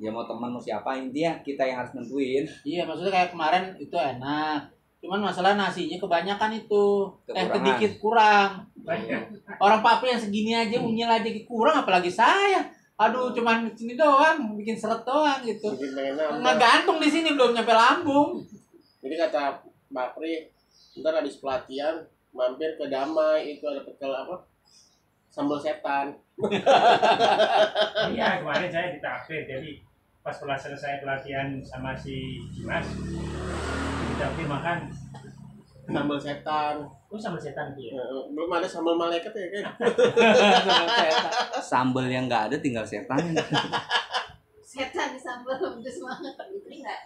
Ya mau teman mau siapa intinya kita yang harus nentuin. Iya, maksudnya kayak kemarin itu enak. Cuman masalah nasinya kebanyakan itu. Kekurangan. Sedikit kurang. Banyak. Orang Papi yang segini aja unyil aja kurang, apalagi saya. Aduh, cuman sini doang, bikin seret doang gitu. Bikin pengen Nggak nambah. gantung di sini belum nyampe lambung. Jadi kata Mbak Pri, ntar habis pelatihan mampir ke Damai, itu ada pecel apa? Sambal setan. Iya, kemarin saya ditraktir. Jadi pas selesai pelatihan sama si Dimas, ditraktir makan. Sambal setan. Oh, sama setan dia. Belum ada sambal malaikat ya kan? Sambel yang enggak ada tinggal setan. Setan di sambal pedes banget. Fitri nggak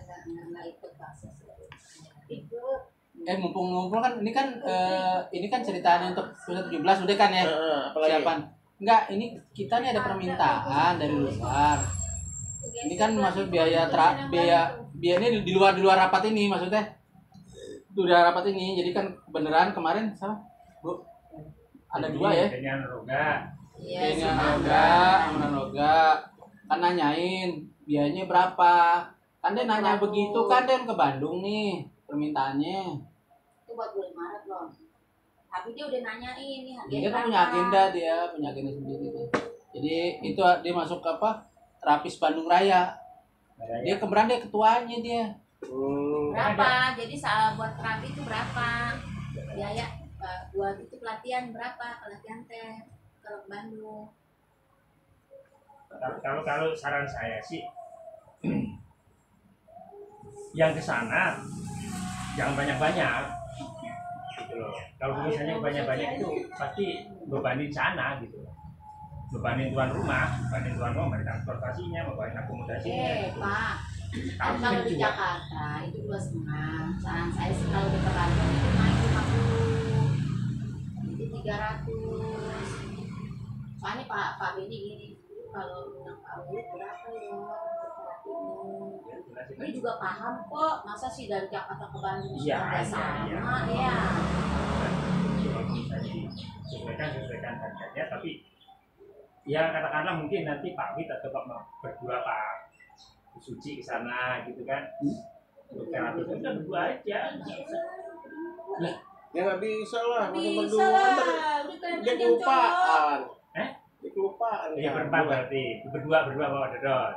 ikut proses. Ikut. Mumpung-mumpung kan ini kan ceritanya untuk 17 udah kan ya? Apalagi? Siapan? Enggak, ini kita nih ada permintaan dari luar. Ini kan maksud biayanya di luar rapat ini maksudnya. Di luar rapat ini. Jadi kan beneran kemarin sama Bu ada dua ya. Dengan Roga. Iya, Ini semangat. Noga kan nanyain biayanya berapa. Kan dia nanya begitu kan dia ke Bandung nih permintaannya. Itu buat bulan Maret loh. Tapi dia udah nanyain nih harganya Dia kan punya agenda punya agenda sendiri dia. Jadi itu dia masuk ke apa? Terapis Bandung Raya. Dia kebetulan dia ketuanya dia. Berapa? Jadi saat buat terapi itu berapa? Biaya buat itu pelatihan berapa? Pelatihan teh kalau ke Bandung. Kalau saran saya sih, yang ke sana jangan banyak-banyak. Gitu loh. Kalau misalnya banyak-banyak itu pasti bebanin sana gitu. Bebanin tuan rumah bebanin transportasinya, bebanin akomodasinya. Gitu. Pak. Tapi Kalau di juga- Jakarta itu 2,5. Saran saya sih kalau di Bandung itu naik 50. Jadi 300. Soalnya Pak Beni gini, kalau undang Pak Beni berapa ya? Ini juga paham kok, masa sih dari Jakarta ke Bandung Iya, sudah iya, sama iya. ya. Kalau misalnya sesuaikan harganya, tapi ya katakanlah mungkin nanti Pak Wid atau Pak berdua Pak Suci ke sana gitu kan. Untuk terapi itu udah berdua aja. Ya nggak bisa lah, masa Bisa berdua ntar lah, udah kalian dia aja yang cowok. kelupaan. Eh? Dia kelupaan. Ya berempat berarti. Berdua bawa dodot.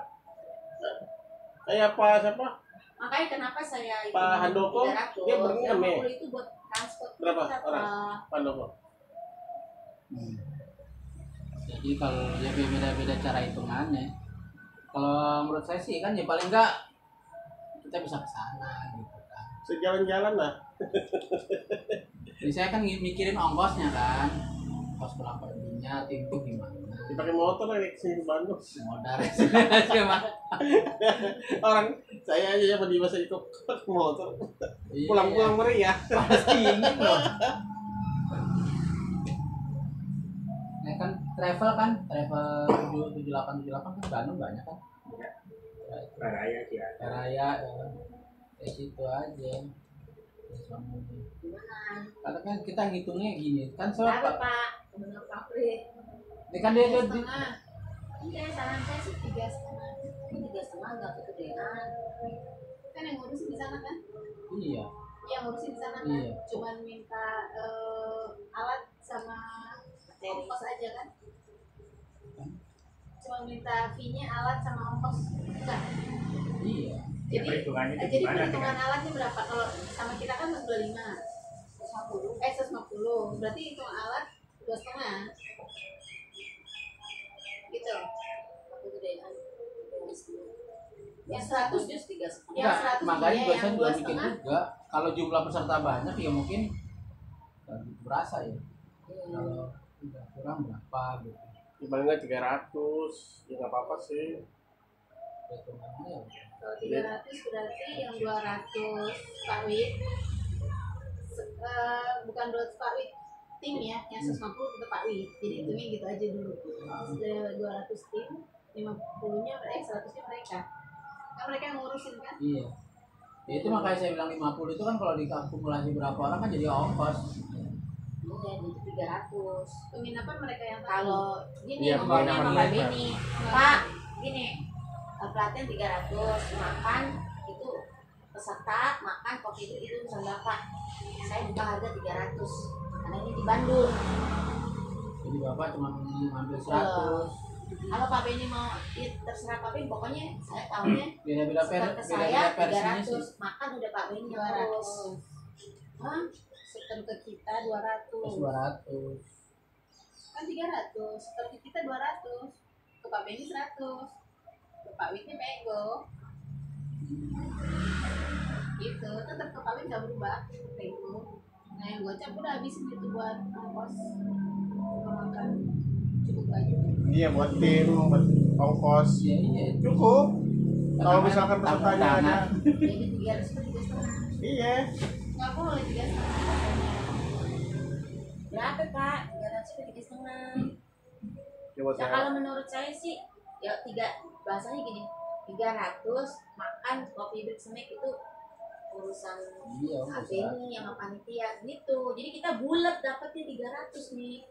Kayak apa siapa? Makanya kenapa saya itu Pak Handoko, 300, dia berenam ya? 50 itu buat transport Berapa kita, orang? Pak. Pandoko. Jadi kalau ya beda-beda cara hitungannya. Kalau menurut saya sih kan ya paling enggak kita bisa ke sana gitu kan. Sejalan-jalan lah. Jadi saya kan mikirin ongkosnya kan. Ongkos pulang perginya, timku gimana. Dipakai motor naik sini ke Bandung. Modal siapa? Orang saya aja yang di masa itu motor. Iya. Pulang-pulang meriah. Pasti ingin loh. Nah kan travel 7878 kan Bandung banyak kan. Raya dia. Raya kayak situ aja. Karena kan kita ngitungnya gini kan Berapa soal Pak? Menurut Pak Pri? ini kan dia tuh Setengah. Iya, saran saya sih 3,5. 3,5 nggak kegedean. Kan yang ngurusin di sana kan? iya Yang ngurusin di sana kan? Iya. Cuman minta alat sama ongkos aja kan? Cuma minta fee-nya alat sama ongkos. Enggak. iya. Ya, Jadi perhitungannya itu jadi gimana? perhitungan alatnya berapa? Kalau sama kita kan 125. 150. Berarti hitung alat 2,5. Gitu. Kegedean. Yang 100 just 3,5. Yang Enggak, 100 makanya iya, juga yang saya juga 2,5. mikir juga kalau jumlah peserta banyak ya mungkin berasa ya kalau udah kurang berapa gitu paling nggak 300 ya nggak apa-apa sih. Kalau 300 berarti yang 200 Pak Wid, bukan 200 Pak Wid tim ya, yang 150 itu Pak Wid. Jadi hitungnya gitu aja dulu. 200 tim, 50-nya 100-nya mereka. Kan mereka yang ngurusin kan? Iya. Ya itu makanya saya bilang 50 itu kan kalau diakumulasi berapa orang kan jadi ongkos. Jadi itu 300. Penginapan mereka yang Kalau gini Iya, ngomongnya sama Mbak penginapan Beni, Pak, gini, pelatihan 300, makan itu peserta, makan kopi itu urusan Bapak. Saya buka harga 300 karena ini di Bandung. Jadi Bapak cuma ngambil Betul. 100. Kalau Pak Beni mau, ya terserah Pak Beni, pokoknya saya tahunya Beda-beda setor ke saya beda-beda versinya sih. 300, makan udah Pak Beni yang 200. urus. Hah? setor ke kita 200. Terus 200. Kan 300, setor ke kita 200. Ke Pak Beni 100. Ke Pak Widnya pego. Gitu, tetap ke Pak Wid nggak berubah, pego. Nah yang gocap udah habisin itu buat ongkos makan, cukup aja. Iya buat tim, buat ongkos Iya, iya. cukup. Kalau Karena misalkan tanggung pesertanya ada, tangan. Jadi 300 ke 3,5. iya. Nggak boleh 3,5. Berapa Pak? 300 ke 3,5. Coba Nah saya. kalau menurut saya sih ya bahasanya gini, 300 makan kopi break snack itu urusan Iya, Beni yang sama panitia gitu. Jadi kita bulat dapatnya 300 nih.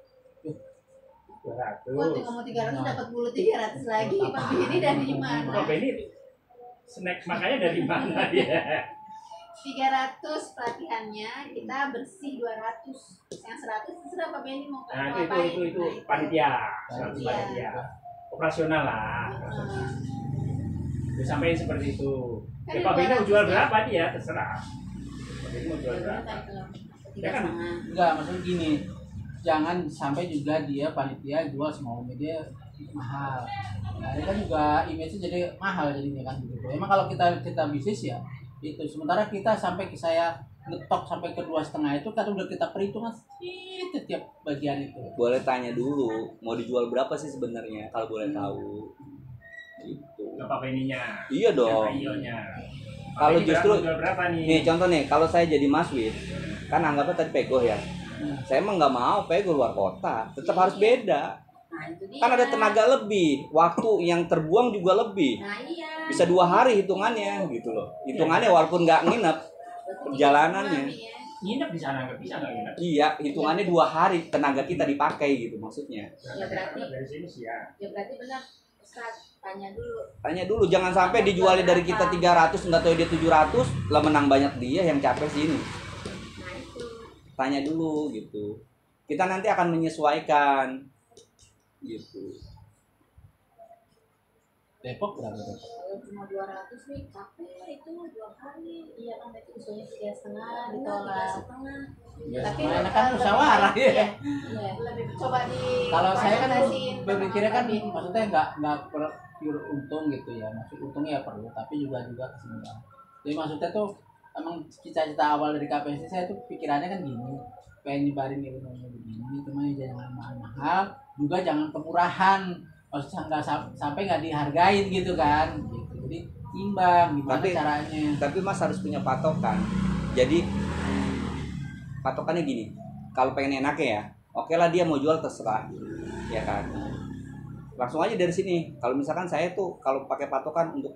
200. Waktu ngomong 300 dapat bulu 300 lagi. Pak Beni dari mana? Kok ini snack makanya dari mana ya? 300 pelatihannya, kita bersih 200. Yang 100 terserah Pak Beni mau Nah, ngapain. itu Nah, panitia, Panitia. panitia. Operasional lah. Disampaikan seperti itu. Kan Ya, Pak Beni mau 200 jual ya. berapa dia terserah. Pak Beni mau jual berapa? Ya kan? 3,5. Enggak, maksudnya gini. Jangan sampai juga dia panitia jual semaunya dia mahal. Nah, ini kan juga image-nya jadi mahal jadinya kan gitu. Emang kalau kita bisnis ya itu sementara kita sampai saya ngetok sampai ke 2,5 itu kan udah kita perhitungan setiap bagian itu. Boleh tanya dulu, mau dijual berapa sih sebenarnya kalau boleh tahu? Itu. Ke Pak Beninya. Iya dong. Ionya. Kalau justru jual berapa nih? nih contoh nih, kalau saya jadi Mas Wid, kan anggapnya tadi pegoh ya. Saya emang nggak mau pegoh luar kota, tetap harus beda. Nah, itu dia. Kan ada tenaga lebih, waktu yang terbuang juga lebih. Nah, iya. Bisa 2 hari hitungannya gitu loh. Hitungannya walaupun nggak nginep perjalanannya. Nginep di sana nggak bisa nggak nginep? Iya, hitungannya 2 hari tenaga kita dipakai gitu maksudnya. Ya berarti dari sini sih ya. ya berarti benar Ustaz, tanya dulu. Tanya dulu, jangan sampai dijualin dari kita 300 nggak tahu dia 700 lah menang banyak dia yang capek sini. Nah, itu. Tanya dulu gitu. Kita nanti akan menyesuaikan gitu. Depok berapa Depok? Kalau cuma 200 nih capek itu 2 hari. Iya kan berarti usulnya 3,5 ditolak. 3,5. Ya, Tapi semuanya kan musyawarah ya. Iya. lebih coba di Kalau saya kan konsultasiin sama berpikirnya kan Pak Beni. maksudnya nggak pure untung gitu ya. Maksud untungnya ya perlu, tapi juga keseimbangan. Jadi maksudnya tuh emang cita-cita awal dari KPSC saya tuh pikirannya kan gini, pengen nyebarin ilmunya begini, cuma jangan mahal-mahal, juga jangan kemurahan. Maksudnya nggak sampai nggak dihargain gitu kan. Gitu. Jadi imbang gimana caranya. Tapi Mas harus punya patokan. Jadi patokannya gini, kalau pengen enaknya ya, oke lah dia mau jual terserah, ya kan. Langsung aja dari sini. Kalau misalkan saya tuh kalau pakai patokan untuk